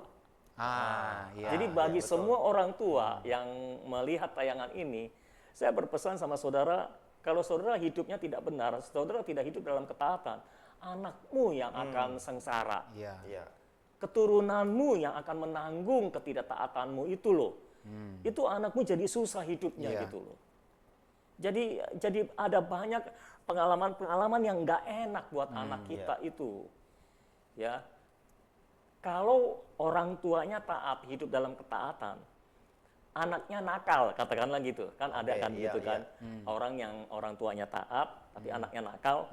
Speaker 2: Iya.
Speaker 3: Jadi bagi
Speaker 1: iya, betul.
Speaker 3: semua orang tua yang melihat tayangan ini, saya berpesan sama saudara, kalau saudara hidupnya tidak benar, saudara tidak hidup dalam ketaatan, anakmu yang akan sengsara.
Speaker 2: Iya.
Speaker 1: Iya.
Speaker 3: Keturunanmu yang akan menanggung ketidaktaatanmu itu loh. Itu anakmu jadi susah hidupnya
Speaker 2: Iya.
Speaker 3: gitu loh. Jadi ada banyak pengalaman-pengalaman yang nggak enak buat anak kita itu. Ya. Kalau orang tuanya taat, hidup dalam ketaatan, anaknya nakal, katakanlah gitu. Kan ada
Speaker 1: Oke,
Speaker 3: kan
Speaker 1: iya,
Speaker 3: gitu
Speaker 1: iya.
Speaker 3: kan. Orang yang orang tuanya taat, tapi anaknya nakal.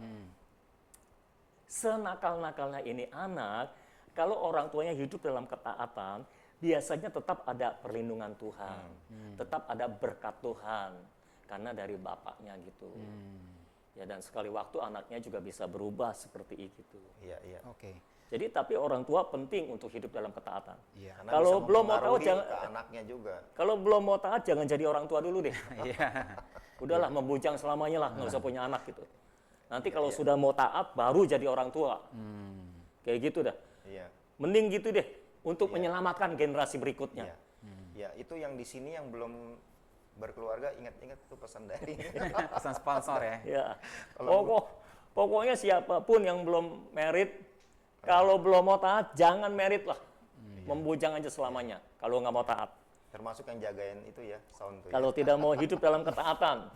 Speaker 3: Senakal-nakalnya ini anak, kalau orang tuanya hidup dalam ketaatan, biasanya tetap ada perlindungan Tuhan, tetap ada berkat Tuhan, karena dari bapaknya gitu. Ya, dan sekali waktu anaknya juga bisa berubah seperti itu.
Speaker 1: Iya, iya.
Speaker 2: Oke.
Speaker 3: Jadi tapi orang tua penting untuk hidup dalam ketaatan.
Speaker 2: Iya.
Speaker 1: Karena
Speaker 3: Kalau
Speaker 1: bisa
Speaker 3: belum mau tahu
Speaker 1: mempengaruhi
Speaker 3: jangan,
Speaker 1: ke anaknya juga.
Speaker 3: kalau belum mau taat jangan jadi orang tua dulu deh.
Speaker 2: Iya.
Speaker 3: Udahlah membujang selamanya lah, nggak usah punya anak gitu. Nanti kalau sudah mau taat baru jadi orang tua. Kayak gitu dah.
Speaker 1: Iya.
Speaker 3: Mending gitu deh untuk menyelamatkan generasi berikutnya.
Speaker 1: Iya. Ya, itu yang di sini yang belum berkeluarga, ingat-ingat itu pesan dari
Speaker 2: Pesan sponsor ya.
Speaker 3: Ya. Pokoknya siapapun yang belum merit, kalau belum mau taat jangan merit lah. Membujang aja selamanya kalau nggak mau taat.
Speaker 1: termasuk yang jagain itu ya, sound tuh.
Speaker 3: Kalau tidak mau hidup dalam ketaatan.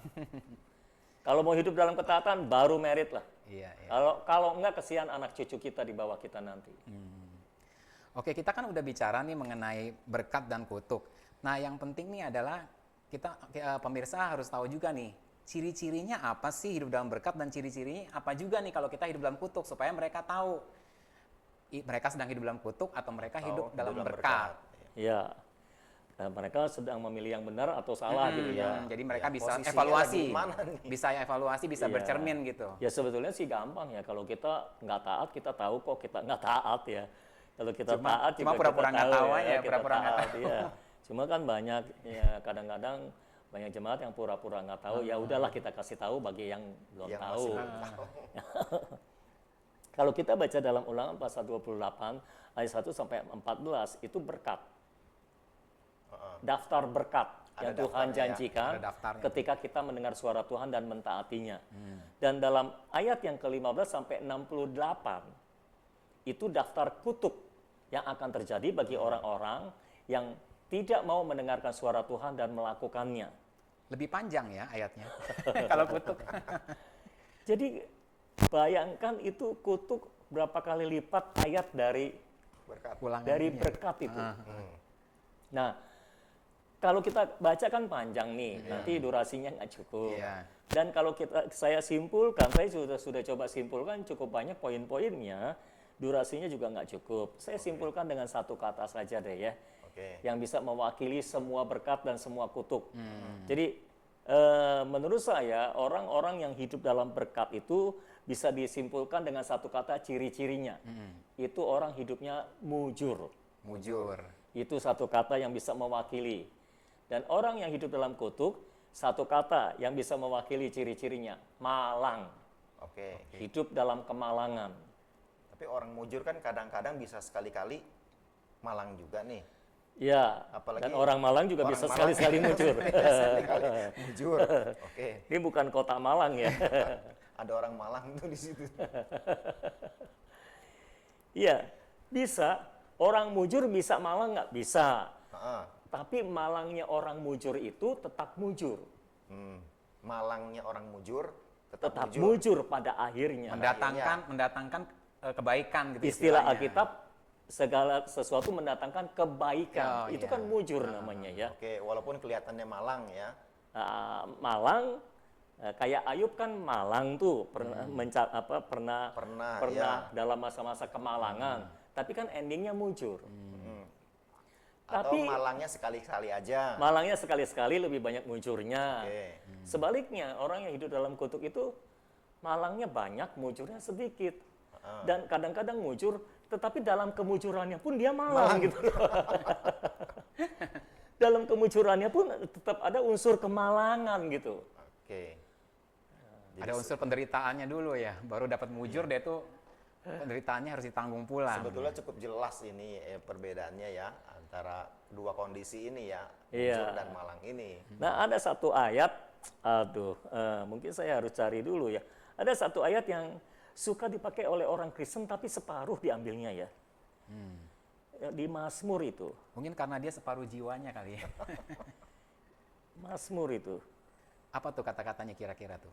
Speaker 3: Kalau mau hidup dalam ketaatan baru merit lah.
Speaker 2: Iya, iya.
Speaker 3: Kalau enggak kesian anak cucu kita di bawah kita nanti.
Speaker 2: Oke, kita kan udah bicara nih mengenai berkat dan kutuk. Nah, yang penting nih adalah kita pemirsa harus tahu juga nih, ciri-cirinya apa sih hidup dalam berkat dan ciri-cirinya apa juga nih kalau kita hidup dalam kutuk supaya mereka tahu mereka sedang hidup dalam kutuk atau mereka hidup dalam berkat.
Speaker 3: Ya. Mereka sedang memilih yang benar atau salah gitu ya.
Speaker 2: Jadi mereka
Speaker 1: Ya,
Speaker 2: bisa
Speaker 1: posisinya
Speaker 2: evaluasi,
Speaker 1: lagi di mana nih?
Speaker 2: bisa
Speaker 3: Iya.
Speaker 2: bercermin gitu.
Speaker 3: Ya sebetulnya sih gampang ya, kalau kita nggak taat kita tahu kok kita nggak taat ya. Kalau kita taat
Speaker 2: cuma
Speaker 3: juga
Speaker 2: pura-pura
Speaker 3: kita
Speaker 2: nggak
Speaker 3: tahu
Speaker 2: tahu
Speaker 3: ya,
Speaker 2: aja,
Speaker 3: kita
Speaker 2: pura-pura nggak
Speaker 3: taat, ya. Cuma kan banyak ya kadang-kadang banyak jemaat yang pura-pura nggak tahu, ya udahlah kita kasih tahu bagi yang belum
Speaker 1: Yang
Speaker 3: tahu.
Speaker 1: masih belum tahu.
Speaker 3: Kalau kita baca dalam Ulangan pasal 28 ayat 1 sampai 14 itu berkat. Daftar berkat
Speaker 1: Ada
Speaker 3: yang Tuhan
Speaker 1: daftarnya ya.
Speaker 3: janjikan
Speaker 2: Ada daftarnya.
Speaker 3: ketika kita mendengar suara Tuhan dan mentaatinya. Dan dalam ayat yang ke-15 sampai 68 itu daftar kutuk yang akan terjadi bagi orang-orang yang tidak mau mendengarkan suara Tuhan dan melakukannya.
Speaker 2: Lebih panjang ya ayatnya. Kalau kutuk.
Speaker 3: Jadi bayangkan itu kutuk berapa kali lipat ayat dari
Speaker 1: Berkat.
Speaker 2: Ulangan
Speaker 3: dari
Speaker 2: ini ya.
Speaker 3: berkat itu. Nah, kalau kita baca kan panjang nih, nanti durasinya nggak cukup.
Speaker 2: Iya.
Speaker 3: Dan kalau saya simpulkan, saya sudah coba simpulkan cukup banyak poin-poinnya, durasinya juga nggak cukup. Saya simpulkan dengan satu kata saja deh ya,
Speaker 1: Oke.
Speaker 3: yang bisa mewakili semua berkat dan semua kutuk. Jadi menurut saya orang-orang yang hidup dalam berkat itu bisa disimpulkan dengan satu kata ciri-cirinya. Itu orang hidupnya mujur.
Speaker 2: Mujur.
Speaker 3: Itu satu kata yang bisa mewakili. Dan orang yang hidup dalam kutuk, satu kata yang bisa mewakili ciri-cirinya, malang.
Speaker 1: Oke.
Speaker 3: Hidup dalam kemalangan.
Speaker 1: Tapi orang mujur kan kadang-kadang bisa sekali-kali malang juga nih.
Speaker 3: Ya,
Speaker 1: Apalagi
Speaker 3: dan orang Malang juga
Speaker 1: orang
Speaker 3: bisa
Speaker 1: Malang.
Speaker 3: sekali-sekali mujur.
Speaker 1: Sekali-kali mujur. Oke.
Speaker 3: Ini bukan kota Malang ya.
Speaker 1: Ada orang Malang tuh di situ.
Speaker 3: Iya, bisa. Orang mujur bisa malang nggak? Bisa.
Speaker 1: Heeh.
Speaker 3: Tapi malangnya orang mujur itu tetap mujur.
Speaker 1: Malangnya orang mujur
Speaker 3: Tetap
Speaker 1: mujur.
Speaker 3: mujur pada akhirnya.
Speaker 2: Mendatangkan kebaikan gitu
Speaker 3: Istilah
Speaker 2: istilahnya.
Speaker 3: Alkitab, segala sesuatu mendatangkan kebaikan.
Speaker 2: Oh,
Speaker 3: Itu
Speaker 2: iya.
Speaker 3: kan mujur namanya ya.
Speaker 1: Oke, walaupun kelihatannya malang ya.
Speaker 3: Malang, kayak Ayub kan malang tuh, pernah pernah
Speaker 1: Pernah, ya.
Speaker 3: dalam masa-masa kemalangan. Tapi kan endingnya mujur.
Speaker 1: Atau
Speaker 3: Tapi
Speaker 1: malangnya sekali-kali aja.
Speaker 3: malangnya sekali-sekali lebih banyak mujurnya.
Speaker 1: Oke.
Speaker 3: Sebaliknya, orang yang hidup dalam kutuk itu malangnya banyak, mujurnya sedikit. Dan kadang-kadang mujur, tetapi dalam kemujurannya pun dia malang gitu. Dalam kemujurannya pun tetap ada unsur kemalangan gitu.
Speaker 1: Oke.
Speaker 2: Ada unsur penderitaannya dulu ya, baru dapat mujur dia tuh penderitaannya harus ditanggung pulang.
Speaker 1: Sebetulnya cukup jelas ini perbedaannya ya antara dua kondisi ini ya,
Speaker 3: Iya.
Speaker 1: mujur dan malang ini.
Speaker 3: Nah, ada satu ayat, mungkin saya harus cari dulu ya. Ada satu ayat yang suka dipakai oleh orang Kristen tapi separuh diambilnya ya. Ya, di Mazmur itu.
Speaker 2: Mungkin karena dia separuh jiwanya kali ya.
Speaker 3: Mazmur itu.
Speaker 2: Apa tuh kata-katanya kira-kira tuh?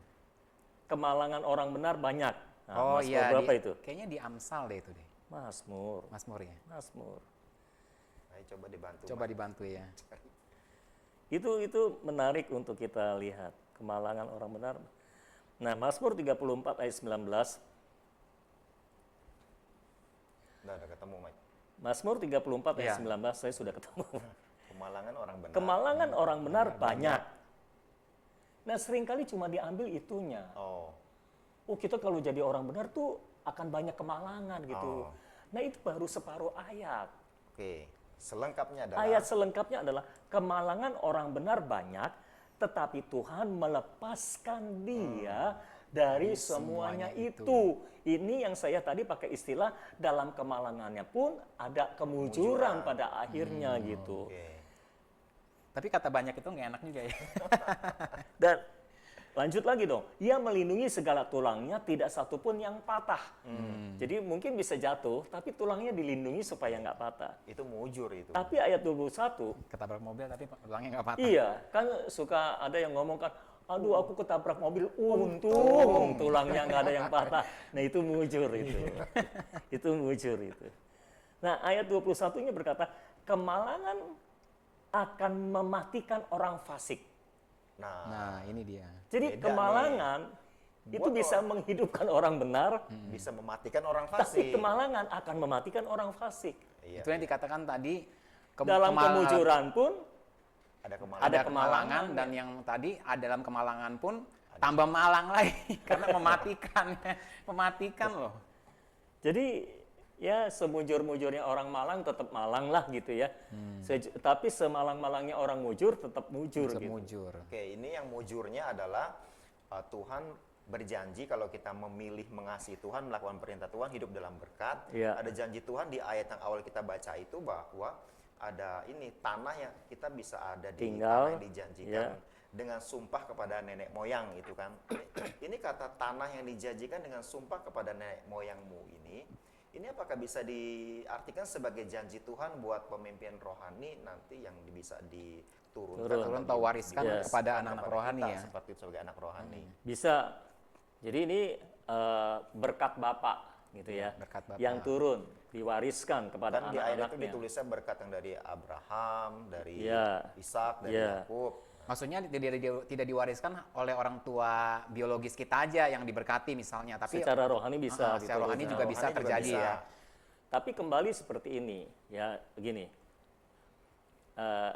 Speaker 3: Kemalangan orang benar banyak. Nah,
Speaker 2: Oh
Speaker 3: Mazmur
Speaker 2: iya,
Speaker 3: berapa itu?
Speaker 2: kayaknya di Amsal deh itu deh,
Speaker 3: Mazmur.
Speaker 2: Mazmur ya.
Speaker 3: Mazmur.
Speaker 1: Ayo coba dibantu.
Speaker 2: Coba dibantu ya.
Speaker 3: Itu menarik untuk kita lihat. Kemalangan orang benar. Nah, Mazmur 34 ayat 19.
Speaker 1: Udah ketemu, Mike.
Speaker 3: Mazmur 34 ayat
Speaker 2: Iya.
Speaker 3: 19, saya sudah ketemu.
Speaker 1: Kemalangan orang benar.
Speaker 3: Kemalangan orang benar banyak. Nah, seringkali cuma diambil itunya.
Speaker 1: Oh.
Speaker 3: Oh, kita kalau jadi orang benar tuh akan banyak kemalangan gitu.
Speaker 1: Oh.
Speaker 3: Nah, itu baru separuh ayat.
Speaker 1: Oke. Selengkapnya adalah
Speaker 3: Ayat selengkapnya adalah kemalangan orang benar banyak, tetapi Tuhan melepaskan dia dari semuanya itu. Ini yang saya tadi pakai istilah dalam kemalangannya pun ada kemujuran pada akhirnya gitu.
Speaker 1: Oke.
Speaker 2: Tapi kata banyak itu nggak enak juga ya.
Speaker 3: Dan lanjut lagi dong, ia melindungi segala tulangnya, tidak satu pun yang patah. Jadi mungkin bisa jatuh, tapi tulangnya dilindungi supaya nggak patah.
Speaker 1: Itu mujur itu.
Speaker 3: Tapi ayat 21,
Speaker 2: Ketabrak mobil tapi tulangnya nggak patah.
Speaker 3: iya, kan suka ada yang ngomong kan, aduh aku ketabrak mobil, untung tulangnya nggak ada yang patah. Nah itu mujur itu. Itu mujur itu. Nah ayat 21-nya berkata, kemalangan akan mematikan orang fasik.
Speaker 2: Nah, ini dia.
Speaker 3: Jadi
Speaker 1: Beda
Speaker 3: kemalangan itu
Speaker 1: Buat
Speaker 3: bisa menghidupkan orang benar,
Speaker 1: bisa mematikan orang
Speaker 3: tapi
Speaker 1: fasik.
Speaker 3: kemalangan akan mematikan orang fasik.
Speaker 1: Iya.
Speaker 2: Itu yang dikatakan tadi
Speaker 3: Dalam kemujuran pun
Speaker 1: Ada kemalangan.
Speaker 2: ada kemalangan dan yang tadi dalam kemalangan pun tambah malang lagi karena mematikan loh.
Speaker 3: jadi ya semujur-mujurnya orang malang tetap malang lah gitu ya. Tapi semalang-malangnya orang mujur tetap mujur
Speaker 2: Bisa
Speaker 3: gitu.
Speaker 2: mujur.
Speaker 1: Oke, ini yang mujurnya adalah Tuhan berjanji kalau kita memilih mengasihi Tuhan, melakukan perintah Tuhan, hidup dalam berkat.
Speaker 3: Iya.
Speaker 1: Ada janji Tuhan di ayat yang awal kita baca itu bahwa ada ini tanah yang kita bisa ada di
Speaker 3: Tinggal,
Speaker 1: tanah yang dijanjikan
Speaker 3: ya.
Speaker 1: dengan sumpah kepada nenek moyang itu kan. Ini kata tanah yang dijanjikan dengan sumpah kepada nenek moyangmu ini apakah bisa diartikan sebagai janji Tuhan buat pemimpin rohani nanti yang bisa diturunkan
Speaker 2: Turun atau wariskan
Speaker 3: Yes.
Speaker 2: kepada anak-anak
Speaker 1: kepada
Speaker 2: rohani
Speaker 1: kita
Speaker 2: ya.
Speaker 1: seperti itu sebagai anak rohani.
Speaker 3: Bisa. Jadi ini berkat Bapak gitu ya.
Speaker 2: berkat Bapa.
Speaker 3: Yang turun diwariskan kepada
Speaker 1: Kan di ayat itu
Speaker 3: anak-anaknya.
Speaker 1: ditulisnya berkat yang dari Abraham, dari
Speaker 3: Iya.
Speaker 1: Ishak, dari
Speaker 3: Iya.
Speaker 1: Yakub.
Speaker 2: Maksudnya tidak diwariskan oleh orang tua biologis kita aja yang diberkati misalnya, tapi
Speaker 3: Secara rohani bisa gitu.
Speaker 2: secara rohani juga bisa
Speaker 1: Rohani juga
Speaker 2: terjadi
Speaker 1: bisa.
Speaker 2: ya.
Speaker 3: Tapi kembali seperti ini, ya begini.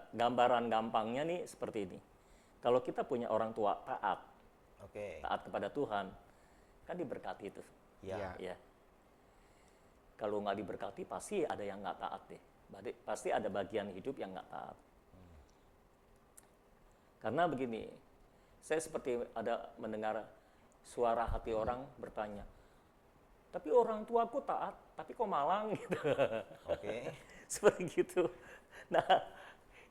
Speaker 3: Gambaran gampangnya nih seperti ini. Kalau kita punya orang tua taat
Speaker 1: Oke.
Speaker 3: kepada Tuhan, kan diberkati itu.
Speaker 1: Ya.
Speaker 2: Iya.
Speaker 3: Ya. Kalau nggak diberkati pasti ada yang nggak taat deh. Pasti ada bagian hidup yang nggak taat. Karena begini, saya seperti ada mendengar suara hati orang bertanya, tapi orang tuaku taat, tapi kok malang gitu.
Speaker 1: Oke.
Speaker 3: Seperti gitu. Nah,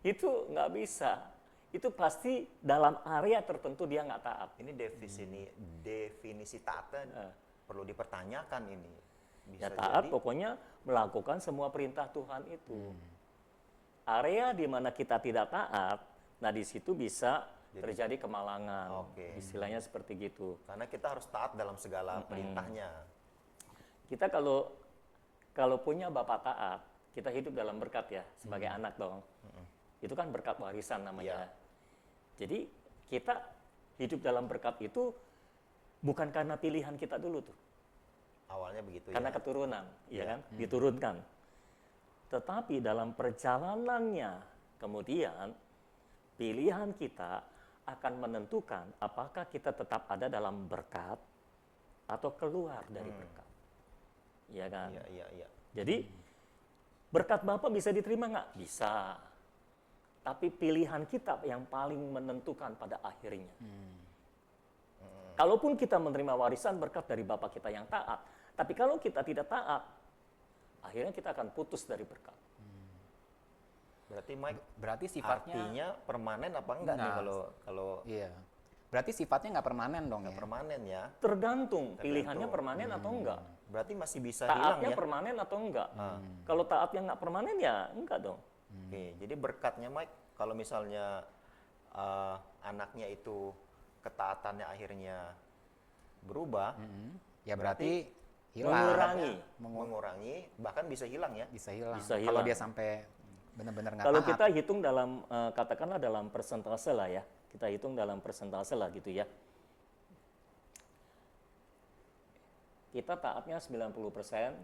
Speaker 3: itu nggak bisa. Itu pasti dalam area tertentu dia nggak taat.
Speaker 1: Ini definisi taat perlu dipertanyakan ini.
Speaker 3: Ya
Speaker 1: Bisa
Speaker 3: taat
Speaker 1: jadi
Speaker 3: pokoknya melakukan semua perintah Tuhan itu. Area di mana kita tidak taat, nah di situ bisa terjadi kemalangan.
Speaker 1: Oke.
Speaker 3: Istilahnya seperti gitu.
Speaker 1: karena kita harus taat dalam segala perintahnya.
Speaker 3: kita kalau punya bapak taat, kita hidup dalam berkat ya sebagai anak dong. Itu kan berkat warisan namanya. Jadi kita hidup dalam berkat itu bukan karena pilihan kita dulu tuh.
Speaker 1: Awalnya begitu
Speaker 3: Karena
Speaker 1: ya.
Speaker 3: keturunan, ya kan? Diturunkan. Tetapi dalam perjalanannya kemudian pilihan kita akan menentukan apakah kita tetap ada dalam berkat atau keluar dari berkat. Ya kan?
Speaker 1: Iya.
Speaker 3: Jadi berkat Bapak bisa diterima nggak? Bisa. Tapi pilihan kita yang paling menentukan pada akhirnya. Kalaupun kita menerima warisan berkat dari Bapak kita yang taat, tapi kalau kita tidak taat, akhirnya kita akan putus dari berkat.
Speaker 1: Berarti Mike,
Speaker 2: Berarti sifatnya
Speaker 1: artinya permanen apa enggak nih
Speaker 2: Nah,
Speaker 1: kalau
Speaker 2: iya. Berarti sifatnya nggak permanen dong ya.
Speaker 1: permanen ya?
Speaker 3: Tergantung pilihannya permanen atau enggak.
Speaker 1: Berarti masih bisa hilang
Speaker 3: Taatnya
Speaker 1: ya?
Speaker 3: permanen atau enggak. Kalau taatnya nggak permanen ya enggak dong.
Speaker 1: Oke, jadi berkatnya Mike, kalau misalnya anaknya itu ketaatannya akhirnya berubah,
Speaker 2: Ya berarti hilang.
Speaker 3: Mengurangi.
Speaker 1: bahkan bisa hilang ya?
Speaker 2: Bisa hilang.
Speaker 3: Bisa
Speaker 2: Kalau
Speaker 3: hilang.
Speaker 2: dia sampai benar-benar nggak
Speaker 3: Kalau
Speaker 2: taat.
Speaker 3: kita hitung dalam katakanlah dalam persentase lah ya. Kita hitung dalam persentase lah gitu ya. Kita taatnya 90%,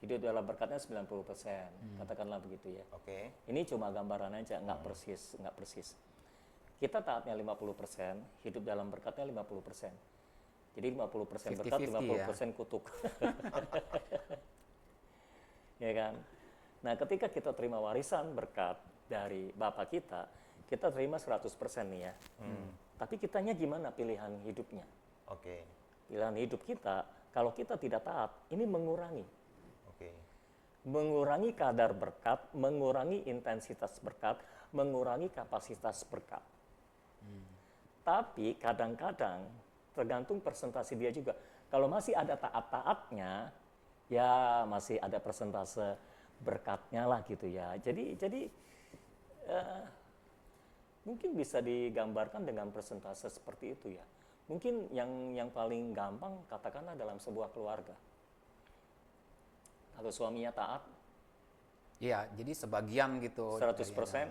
Speaker 3: hidup dalam berkatnya 90%, katakanlah begitu ya.
Speaker 1: Oke.
Speaker 3: Ini cuma gambaran aja, nggak persis. Kita taatnya 50%, hidup dalam berkatnya 50%. Jadi 50% berkat,
Speaker 2: 50-50
Speaker 3: 50% kutuk. Ya kan? Nah, ketika kita terima warisan berkat dari Bapak kita terima 100% nih ya. Tapi kitanya gimana pilihan hidupnya?
Speaker 1: Oke.
Speaker 3: Pilihan hidup kita, kalau kita tidak taat, ini mengurangi.
Speaker 1: Oke.
Speaker 3: Mengurangi kadar berkat, mengurangi intensitas berkat, mengurangi kapasitas berkat. Tapi kadang-kadang tergantung persentase dia juga. Kalau masih ada taat-taatnya, ya masih ada persentase berkatnya lah gitu ya. Jadi mungkin bisa digambarkan dengan persentase seperti itu ya. Mungkin yang paling gampang katakanlah dalam sebuah keluarga. Kalau suaminya taat,
Speaker 2: Iya, jadi sebagian gitu.
Speaker 3: 100%,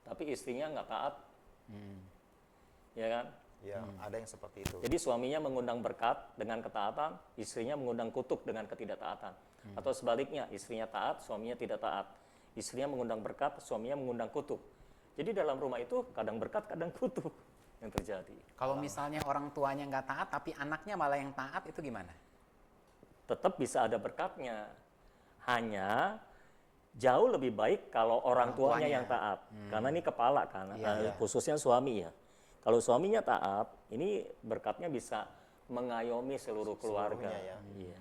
Speaker 3: tapi istrinya nggak taat, ya kan?
Speaker 1: Ya, ada yang seperti itu.
Speaker 3: Jadi suaminya mengundang berkat dengan ketaatan, istrinya mengundang kutuk dengan ketidaktaatan. Atau sebaliknya, istrinya taat, suaminya tidak taat. Istrinya mengundang berkat, suaminya mengundang kutuk. Jadi dalam rumah itu kadang berkat, kadang kutuk yang terjadi.
Speaker 2: Kalau misalnya orang tuanya nggak taat, tapi anaknya malah yang taat, itu gimana?
Speaker 3: Tetap bisa ada berkatnya. Hanya jauh lebih baik kalau orang tuanya yang taat. Karena ini kepala kan, khususnya suami ya. Kalau suaminya taat, ini berkatnya bisa mengayomi seluruh keluarga.
Speaker 1: Seluruhnya ya.
Speaker 3: Iya.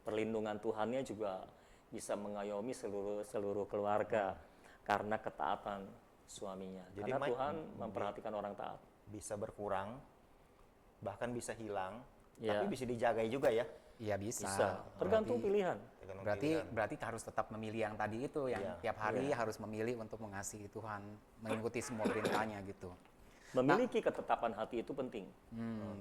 Speaker 3: Perlindungan Tuhannya juga bisa mengayomi seluruh keluarga karena ketaatan suaminya.
Speaker 1: Jadi,
Speaker 3: Karena
Speaker 1: Mike,
Speaker 3: Tuhan memperhatikan orang taat.
Speaker 1: Bisa berkurang, bahkan bisa hilang,
Speaker 3: Ya.
Speaker 1: tapi bisa dijaga juga ya.
Speaker 2: Iya bisa.
Speaker 3: Tergantung pilihan.
Speaker 1: Tergantung
Speaker 2: Berarti
Speaker 1: pilihan.
Speaker 2: harus tetap memilih yang tadi itu, yang
Speaker 1: Iya.
Speaker 2: tiap hari harus memilih untuk mengasihi Tuhan, mengikuti semua perintahnya gitu.
Speaker 3: Memiliki ketetapan hati itu penting.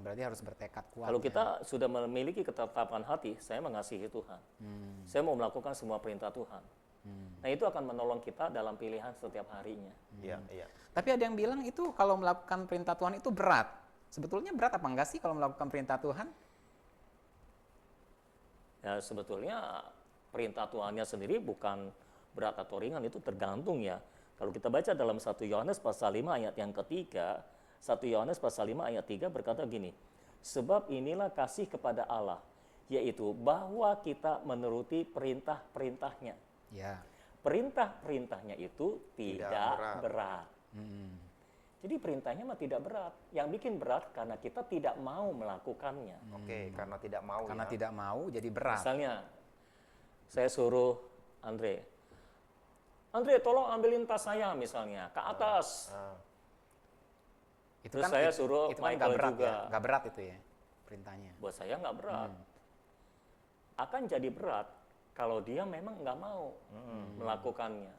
Speaker 2: Berarti harus bertekad kuat.
Speaker 3: Kalau
Speaker 2: ya.
Speaker 3: kita sudah memiliki ketetapan hati, saya mengasihi Tuhan. Saya mau melakukan semua perintah Tuhan. Nah, itu akan menolong kita dalam pilihan setiap harinya.
Speaker 1: Iya, iya.
Speaker 2: Tapi ada yang bilang itu kalau melakukan perintah Tuhan itu berat. Sebetulnya berat apa enggak sih kalau melakukan perintah Tuhan?
Speaker 3: Ya, sebetulnya perintah Tuhannya sendiri bukan berat atau ringan, itu tergantung ya. Kalau kita baca dalam 1 Yohanes pasal 5 ayat yang ketiga, 1 Yohanes pasal 5 ayat 3 berkata gini, sebab inilah kasih kepada Allah, yaitu bahwa kita menuruti perintah-perintahnya.
Speaker 2: Ya.
Speaker 3: Perintah-perintahnya itu tidak berat. Jadi perintahnya mah tidak berat. Yang bikin berat karena kita tidak mau melakukannya.
Speaker 1: Oke, karena tidak mau
Speaker 2: Karena
Speaker 1: ya.
Speaker 2: tidak mau jadi berat.
Speaker 3: Misalnya, saya suruh Andre, tolong ambilin tas saya misalnya, ke atas.
Speaker 2: Itu
Speaker 3: Terus saya suruh
Speaker 2: itu kan
Speaker 3: Michael
Speaker 2: nggak berat
Speaker 3: juga.
Speaker 2: ya, nggak berat itu ya perintahnya.
Speaker 3: Buat saya nggak berat. Akan jadi berat kalau dia memang nggak mau melakukannya.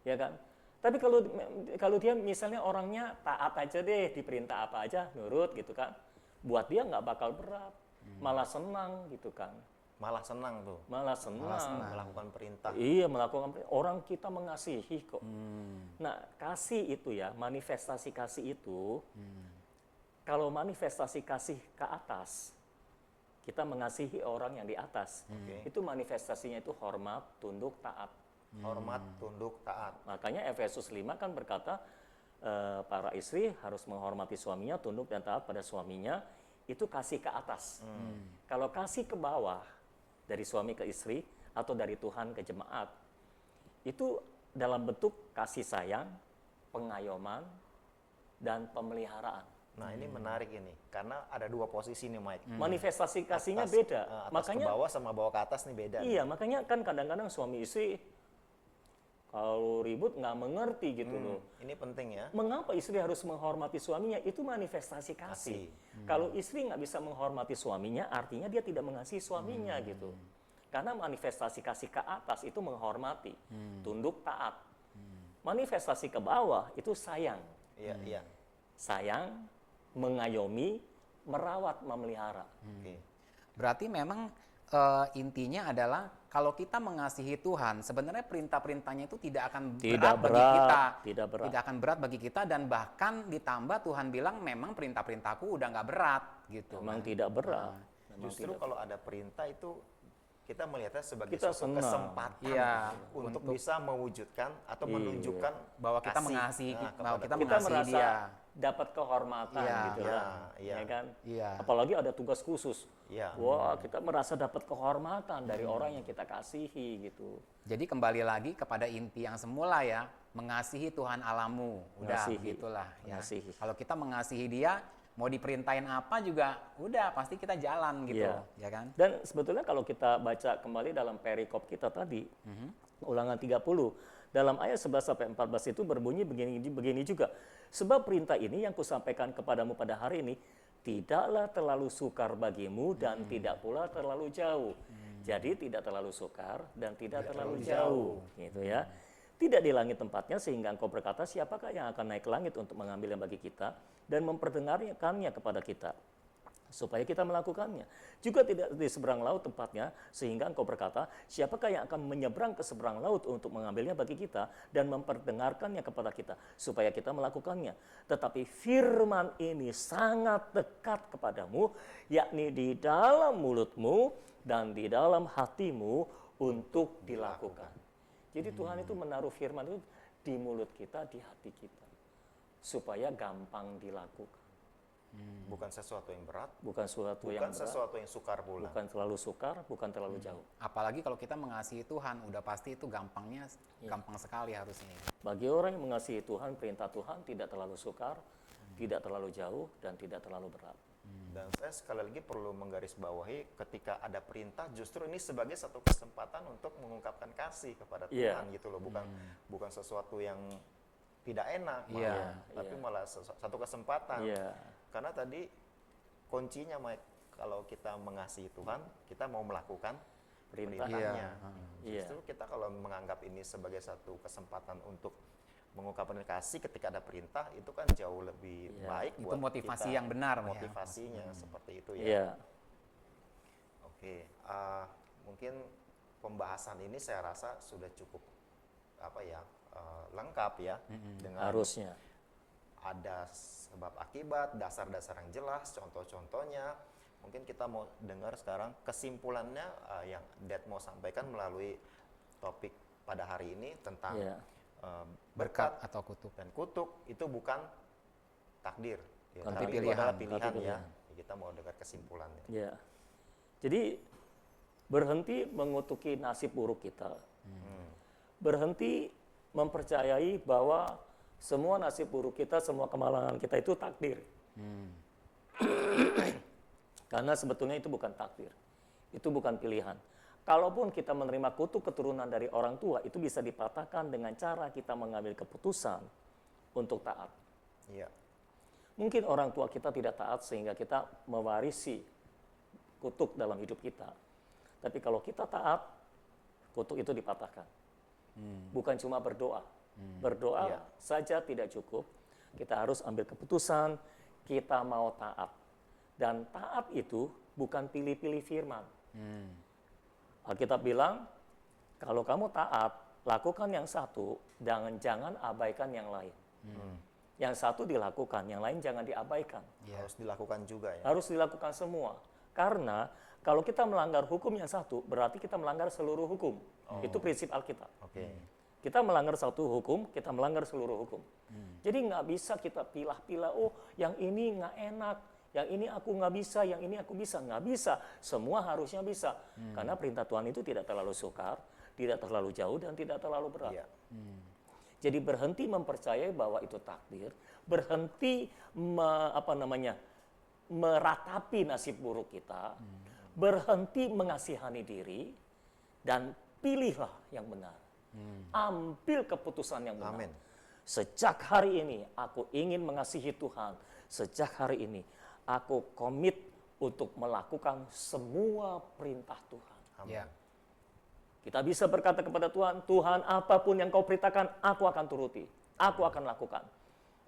Speaker 3: Ya kan? Tapi kalau dia misalnya orangnya taat aja deh, diperintah apa aja, nurut gitu kan. Buat dia nggak bakal berat. malah senang gitu kan.
Speaker 1: Malah senang tuh.
Speaker 3: Malah senang.
Speaker 1: Melakukan perintah.
Speaker 3: Iya, melakukan orang kita mengasihi kok. Nah, kasih itu ya, manifestasi kasih itu, kalau manifestasi kasih ke atas, kita mengasihi orang yang di atas. Itu manifestasinya itu hormat, tunduk, taat.
Speaker 1: Hormat, tunduk, taat.
Speaker 3: Makanya Efesus 5 kan berkata, para istri harus menghormati suaminya, tunduk dan taat pada suaminya, itu kasih ke atas. Kalau kasih ke bawah, dari suami ke istri, atau dari Tuhan ke jemaat, itu dalam bentuk kasih sayang, pengayoman, dan pemeliharaan.
Speaker 1: Nah ini menarik ini, karena ada dua posisi nih Mike.
Speaker 3: Manifestasi kasihnya
Speaker 1: Atas-
Speaker 3: beda.
Speaker 1: atas
Speaker 3: Makanya
Speaker 1: ke bawah sama bawah ke atas nih beda.
Speaker 3: iya, makanya kan kadang-kadang suami istri kalau ribut nggak mengerti gitu loh.
Speaker 1: Ini penting ya.
Speaker 3: Mengapa istri harus menghormati suaminya? Itu manifestasi kasih. Kalau istri nggak bisa menghormati suaminya, artinya dia tidak mengasihi suaminya gitu. Karena manifestasi kasih ke atas itu menghormati, tunduk, taat. Manifestasi ke bawah itu sayang.
Speaker 1: Iya, iya.
Speaker 3: Sayang, mengayomi, merawat, memelihara.
Speaker 1: Oke.
Speaker 2: Berarti memang intinya adalah kalau kita mengasihi Tuhan, sebenarnya perintah-perintahnya itu tidak akan
Speaker 3: Tidak
Speaker 2: berat bagi
Speaker 3: berat,
Speaker 2: kita.
Speaker 3: tidak berat.
Speaker 2: Tidak akan berat bagi kita, dan bahkan ditambah Tuhan bilang memang perintah-perintahku udah nggak berat gitu.
Speaker 3: Memang tidak berat. Memang
Speaker 1: Justru kalau ada perintah itu kita melihatnya sebagai
Speaker 3: Kita
Speaker 1: suatu
Speaker 3: senang.
Speaker 1: kesempatan
Speaker 2: Iya,
Speaker 1: untuk bisa mewujudkan atau
Speaker 3: Iya.
Speaker 1: menunjukkan
Speaker 2: bahwa kita
Speaker 1: kasih,
Speaker 2: mengasihi,
Speaker 1: nah,
Speaker 2: bahwa
Speaker 1: kepada
Speaker 2: kita
Speaker 3: kita
Speaker 2: mengasihi
Speaker 3: merasa
Speaker 2: dia.
Speaker 3: dapat kehormatan
Speaker 2: Iya,
Speaker 3: gitu
Speaker 1: iya,
Speaker 3: lah,
Speaker 1: iya.
Speaker 3: ya kan?
Speaker 2: Iya.
Speaker 3: Apalagi ada tugas khusus.
Speaker 1: Iya.
Speaker 3: Wah, kita merasa dapat kehormatan dari orang yang kita kasihi gitu.
Speaker 2: Jadi kembali lagi kepada inti yang semula ya, mengasihi Tuhan Alamu. Udah
Speaker 3: Mengasihi.
Speaker 2: gitulah ya.
Speaker 3: Mengasihi.
Speaker 2: Kalau kita mengasihi dia, mau diperintahin apa juga udah pasti kita jalan gitu,
Speaker 3: Iya.
Speaker 2: ya kan?
Speaker 3: Dan sebetulnya kalau kita baca kembali dalam perikop kita tadi, Ulangan 30, dalam ayat 11 sampai 14 itu berbunyi begini juga. Sebab perintah ini yang kusampaikan kepadamu pada hari ini tidaklah terlalu sukar bagimu dan tidak pula terlalu jauh. Jadi tidak terlalu sukar dan tidak terlalu jauh, gitu ya. Tidak di langit tempatnya sehingga engkau berkata, siapakah yang akan naik ke langit untuk mengambil yang bagi kita dan memperdengarkannya kepada kita, supaya kita melakukannya. Juga tidak di seberang laut tempatnya, sehingga engkau berkata, siapakah yang akan menyeberang ke seberang laut untuk mengambilnya bagi kita dan memperdengarkannya kepada kita, supaya kita melakukannya. Tetapi firman ini sangat dekat kepadamu, yakni di dalam mulutmu dan di dalam hatimu untuk dilakukan. Jadi Tuhan itu menaruh firman itu di mulut kita, di hati kita, supaya gampang dilakukan.
Speaker 1: Bukan sesuatu yang berat,
Speaker 3: Bukan sesuatu yang
Speaker 1: bukan
Speaker 3: berat,
Speaker 1: sesuatu yang sukar pula.
Speaker 3: bukan terlalu sukar, bukan terlalu jauh.
Speaker 2: Apalagi kalau kita mengasihi Tuhan, udah pasti itu gampangnya, gampang sekali harusnya.
Speaker 3: Bagi orang yang mengasihi Tuhan, perintah Tuhan tidak terlalu sukar, tidak terlalu jauh, dan tidak terlalu berat.
Speaker 1: Dan saya sekali lagi perlu menggarisbawahi ketika ada perintah, justru ini sebagai satu kesempatan untuk mengungkapkan kasih kepada
Speaker 3: Iya.
Speaker 1: Tuhan gitu loh, bukan sesuatu yang tidak enak,
Speaker 2: Iya,
Speaker 1: malah, tapi malah satu kesempatan.
Speaker 3: Iya.
Speaker 1: Karena tadi kuncinya Mike, kalau kita mengasihi Tuhan, kita mau melakukan
Speaker 3: Perintah.
Speaker 1: perintahnya.
Speaker 3: Iya.
Speaker 1: Justru kita kalau menganggap ini sebagai satu kesempatan untuk mengungkapkan kasih ketika ada perintah, itu kan jauh lebih baik
Speaker 2: Itu
Speaker 1: buat
Speaker 2: motivasi
Speaker 1: kita.
Speaker 2: yang benar, ya.
Speaker 1: Motivasinya seperti itu ya.
Speaker 3: Iya.
Speaker 1: Oke, mungkin pembahasan ini saya rasa sudah cukup lengkap ya, dengan
Speaker 3: Harusnya.
Speaker 1: ada sebab akibat, dasar-dasar yang jelas, contoh-contohnya. Mungkin kita mau dengar sekarang kesimpulannya yang Dad mau sampaikan melalui topik pada hari ini tentang
Speaker 3: Iya.
Speaker 1: berkat
Speaker 2: atau kutuk.
Speaker 1: dan kutuk itu bukan takdir, ya,
Speaker 2: Tapi
Speaker 1: tapi itu
Speaker 2: pilihan.
Speaker 1: adalah pilihan
Speaker 3: Tapi
Speaker 1: ya.
Speaker 3: pilihan.
Speaker 1: Kita mau dengar kesimpulannya.
Speaker 3: Ya. Jadi berhenti mengutuki nasib buruk kita. Berhenti mempercayai bahwa semua nasib buruk kita, semua kemalangan kita itu takdir. Karena sebetulnya itu bukan takdir. Itu bukan pilihan. Kalaupun kita menerima kutuk keturunan dari orang tua, itu bisa dipatahkan dengan cara kita mengambil keputusan untuk taat.
Speaker 1: Iya.
Speaker 3: Mungkin orang tua kita tidak taat sehingga kita mewarisi kutuk dalam hidup kita. Tapi kalau kita taat, kutuk itu dipatahkan. Bukan cuma berdoa. Berdoa
Speaker 1: Iya.
Speaker 3: saja tidak cukup. Kita harus ambil keputusan, kita mau taat. Dan taat itu bukan pilih-pilih firman. Alkitab bilang, kalau kamu taat, lakukan yang satu, jangan abaikan yang lain. Yang satu dilakukan, yang lain jangan diabaikan.
Speaker 1: Harus dilakukan juga ya.
Speaker 3: Harus dilakukan semua. Karena kalau kita melanggar hukum yang satu, berarti kita melanggar seluruh hukum. Itu prinsip Alkitab.
Speaker 1: Oke.
Speaker 3: Kita melanggar satu hukum, kita melanggar seluruh hukum. Jadi nggak bisa kita pilah-pilah, oh yang ini nggak enak, yang ini aku nggak bisa, yang ini aku bisa. Nggak bisa, semua harusnya bisa. Karena perintah Tuhan itu tidak terlalu sukar, tidak terlalu jauh, dan tidak terlalu berat.
Speaker 1: Iya.
Speaker 3: Jadi berhenti mempercayai bahwa itu takdir, berhenti meratapi nasib buruk kita, berhenti mengasihani diri, dan pilihlah yang benar. Ambil keputusan yang benar.
Speaker 1: Amin.
Speaker 3: Sejak hari ini aku ingin mengasihi Tuhan. Sejak hari ini aku komit untuk melakukan semua perintah Tuhan.
Speaker 2: Ya.
Speaker 3: Kita bisa berkata kepada Tuhan, Tuhan apapun yang kau perintahkan, aku akan turuti. Aku akan lakukan.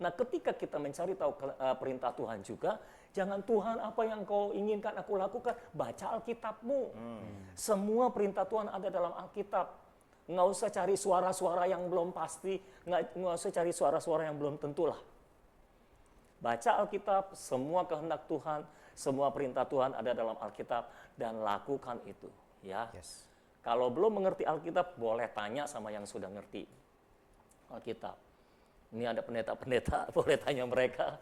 Speaker 3: Nah ketika kita mencari tahu perintah Tuhan juga, jangan Tuhan apa yang kau inginkan aku lakukan, baca Alkitabmu. Semua perintah Tuhan ada dalam Alkitab. Nggak usah cari suara-suara yang belum pasti, nggak usah cari suara-suara yang belum tentulah. Baca Alkitab, semua kehendak Tuhan, semua perintah Tuhan ada dalam Alkitab, dan lakukan itu. Ya.
Speaker 1: Yes.
Speaker 3: Kalau belum mengerti Alkitab, boleh tanya sama yang sudah ngerti Alkitab. Ini ada pendeta-pendeta, boleh tanya mereka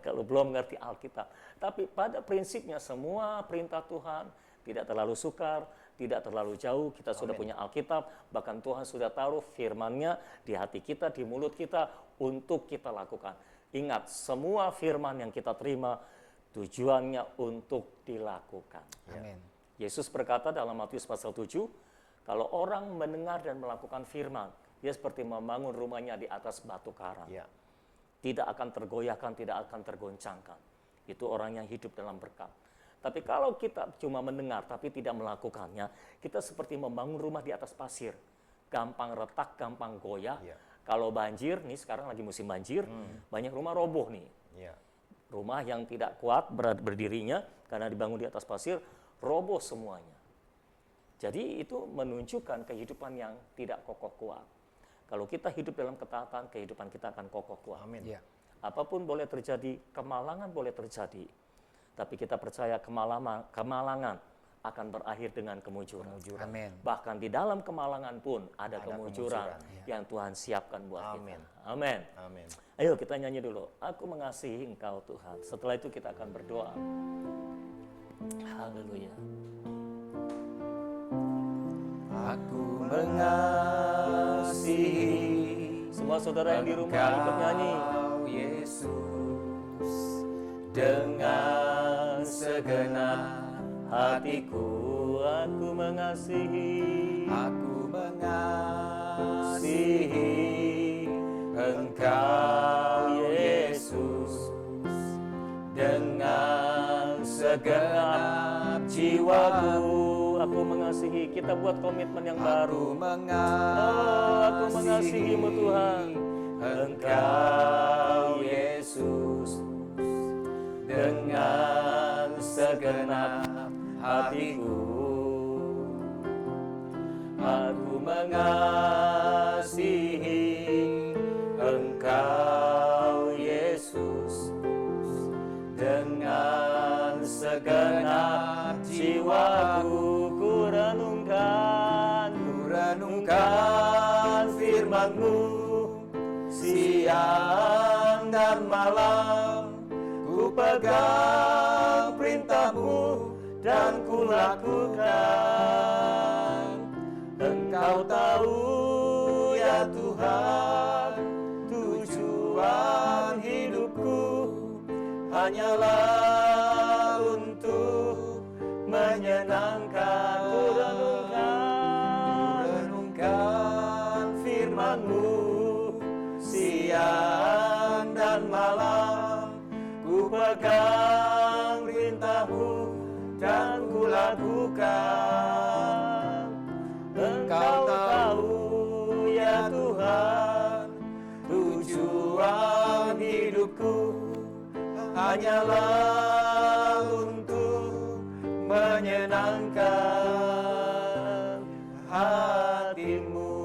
Speaker 3: kalau belum mengerti Alkitab. Tapi pada prinsipnya semua perintah Tuhan tidak terlalu sukar, tidak terlalu jauh. Kita sudah punya Alkitab, bahkan Tuhan sudah taruh firman-Nya di hati kita, di mulut kita untuk kita lakukan. Ingat, semua firman yang kita terima tujuannya untuk dilakukan.
Speaker 2: Amin.
Speaker 3: Yesus berkata dalam Matius pasal 7, kalau orang mendengar dan melakukan firman, dia seperti membangun rumahnya di atas batu karang.
Speaker 1: Ya.
Speaker 3: Tidak akan tergoyahkan, tidak akan tergoncangkan. Itu orang yang hidup dalam berkat. Tapi kalau kita cuma mendengar tapi tidak melakukannya, kita seperti membangun rumah di atas pasir. Gampang retak, gampang goyah.
Speaker 1: Ya.
Speaker 3: Kalau banjir, nih sekarang lagi musim banjir, banyak rumah roboh nih.
Speaker 1: Ya.
Speaker 3: Rumah yang tidak kuat berdirinya karena dibangun di atas pasir, roboh semuanya. Jadi itu menunjukkan kehidupan yang tidak kokoh kuat. Kalau kita hidup dalam ketaatan, kehidupan kita akan kokoh kuat.
Speaker 1: Amin.
Speaker 2: Ya.
Speaker 3: Apapun boleh terjadi, kemalangan boleh terjadi. Tapi kita percaya kemalangan akan berakhir dengan kemujuran.
Speaker 2: Amin.
Speaker 3: Bahkan di dalam kemalangan pun ada kemujuran
Speaker 1: kemujuran.
Speaker 3: yang Tuhan siapkan buat
Speaker 1: Amin.
Speaker 3: kita. Amin.
Speaker 1: Amin.
Speaker 3: Ayo kita nyanyi dulu. Aku mengasihi Engkau Tuhan. Setelah itu kita akan berdoa. Haleluya.
Speaker 2: Aku mengasihi
Speaker 3: Semua saudara yang di rumah ikut nyanyi.
Speaker 2: Engkau, Yesus, dengan segenap
Speaker 3: Hatiku, aku mengasihi.
Speaker 2: aku mengasihi Engkau, Yesus, dengan segenap jiwaku.
Speaker 3: Aku mengasihi. Kita buat komitmen yang baru.
Speaker 2: Aku
Speaker 3: mengasihi-Mu Tuhan.
Speaker 2: Engkau, Yesus, dengan segenap hatiku. Aku mengasihi Engkau, Yesus, dengan segenap jiwaku.
Speaker 3: Ku renungkan
Speaker 2: firman-Mu siang dan malam. Ku pegang perintah-Mu dan ku lakukan. Engkau tahu ya Tuhan, tujuan hidupku hanyalah untuk menyenangkan. Renungkan firman-Mu siang dan malam. Ku pegang perintah-Mu dan ku lakukan. Engkau tahu ya Tuhan, tujuan hidupku hanyalah untuk
Speaker 3: menyenangkan hatimu,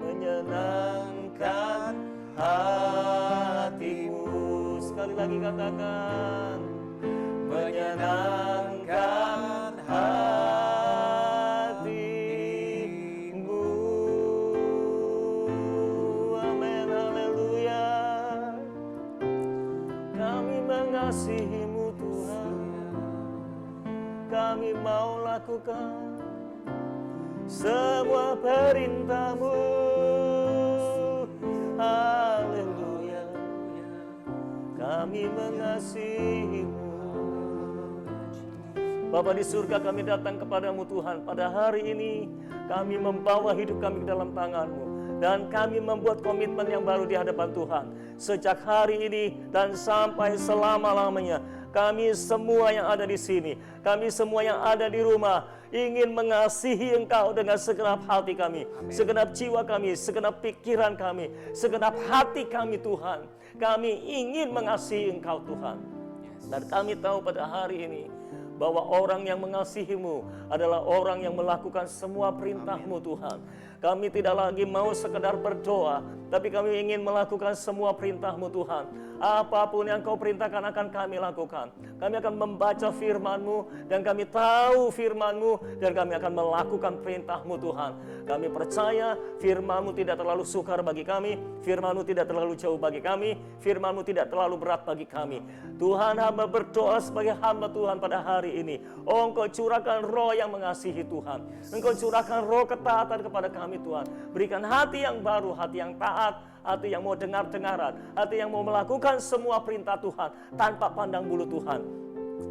Speaker 3: menyenangkan hatimu. Sekali lagi katakan, menyenangkan hatimu. Amin, haleluya. Kami mengasihi-Mu Tuhan, kami mau lakukan semua perintah-Mu. Haleluya. Kami mengasihi-Mu. Bapa di surga, kami datang kepadamu Tuhan. Pada hari ini kami membawa hidup kami ke dalam tangan-Mu, dan kami membuat komitmen yang baru di hadapan Tuhan. Sejak hari ini dan sampai selama-lamanya, kami semua yang ada di sini, kami semua yang ada di rumah, ingin mengasihi Engkau dengan segenap hati kami, segenap jiwa kami, segenap pikiran kami, segenap hati kami Tuhan. Kami ingin mengasihi Engkau Tuhan. Dan kami tahu pada hari ini bahwa orang yang mengasihi-Mu adalah orang yang melakukan semua perintah-Mu Tuhan. Kami tidak lagi mau sekedar berdoa, tapi kami ingin melakukan semua perintah-Mu Tuhan. Apapun yang Kau perintahkan akan kami lakukan. Kami akan membaca firman-Mu, dan kami tahu firman-Mu, dan kami akan melakukan perintah-Mu Tuhan. Kami percaya firman-Mu tidak terlalu sukar bagi kami, firman-Mu tidak terlalu jauh bagi kami, firman-Mu tidak terlalu berat bagi kami. Tuhan, hamba berdoa sebagai hamba Tuhan pada hari ini. Oh, Engkau curahkan roh yang mengasihi Tuhan. Engkau curahkan roh ketaatan kepada kami Tuhan. Berikan hati yang baru, hati yang taat, hati yang mau dengar-dengaran, hati yang mau melakukan semua perintah Tuhan tanpa pandang bulu Tuhan.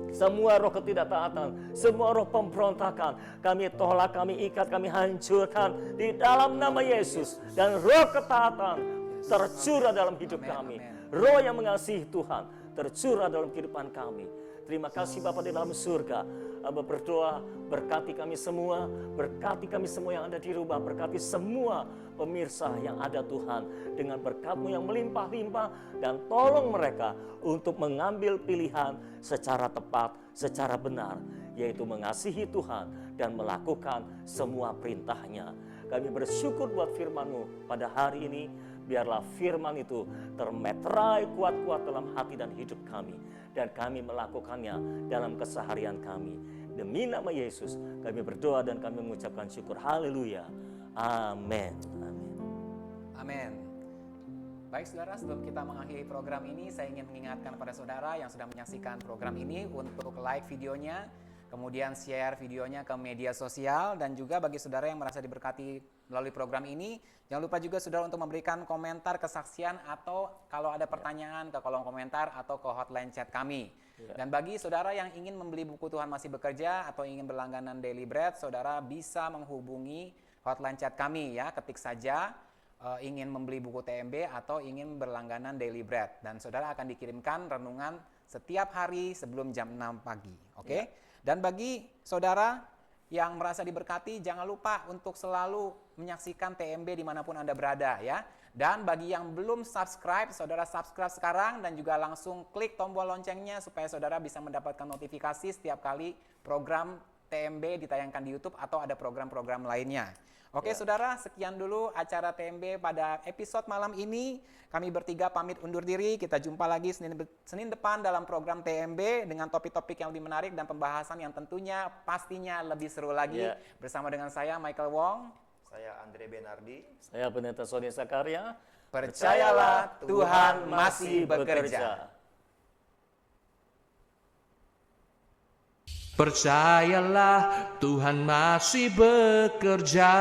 Speaker 3: Semua roh ketidaktaatan, semua roh pemberontakan, kami tolak, kami ikat, kami hancurkan di dalam nama Yesus. Dan roh ketaatan tercurah dalam hidup kami. Roh yang mengasihi Tuhan tercurah dalam kehidupan kami. Terima kasih Bapa di dalam surga. Hamba berdoa, berkati kami semua, berkati kami semua yang ada di rumah, berkati semua pemirsa yang ada Tuhan, dengan berkat-Mu yang melimpah-limpah, dan tolong mereka untuk mengambil pilihan secara tepat, secara benar, yaitu mengasihi Tuhan dan melakukan semua perintah-Nya. Kami bersyukur buat firman-Mu pada hari ini. Biarlah firman itu termeterai kuat-kuat dalam hati dan hidup kami, dan kami melakukannya dalam keseharian kami. Demi nama Yesus kami berdoa dan kami mengucapkan syukur. Haleluya. Amin. Amin.
Speaker 2: Amin. Baik saudara, sebelum kita mengakhiri program ini, saya ingin mengingatkan kepada saudara yang sudah menyaksikan program ini untuk like videonya, kemudian share videonya ke media sosial, dan juga bagi saudara yang merasa diberkati melalui program ini, jangan lupa juga saudara untuk memberikan komentar, kesaksian, atau kalau ada pertanyaan ke kolom komentar atau ke hotline chat kami. Dan bagi saudara yang ingin membeli buku Tuhan Masih Bekerja atau ingin berlangganan Daily Bread, saudara bisa menghubungi hotline chat kami ya. Ketik saja ingin membeli buku TMB atau ingin berlangganan Daily Bread, dan saudara akan dikirimkan renungan setiap hari sebelum jam 6 pagi. Oke? Dan bagi saudara yang merasa diberkati, jangan lupa untuk selalu menyaksikan TMB dimanapun Anda berada ya. Dan bagi yang belum subscribe, saudara subscribe sekarang dan juga langsung klik tombol loncengnya supaya saudara bisa mendapatkan notifikasi setiap kali program TMB ditayangkan di YouTube atau ada program-program lainnya. Oke saudara, sekian dulu acara TMB pada episode malam ini. Kami bertiga pamit undur diri. Kita jumpa lagi Senin depan dalam program TMB dengan topik-topik yang lebih menarik dan pembahasan yang tentunya pastinya lebih seru lagi. Bersama dengan saya Michael Wong.
Speaker 1: Saya Andre Benardi.
Speaker 3: Saya Pendeta Sony Sakarya.
Speaker 2: Percayalah Tuhan masih bekerja.
Speaker 4: Percayalah Tuhan masih bekerja.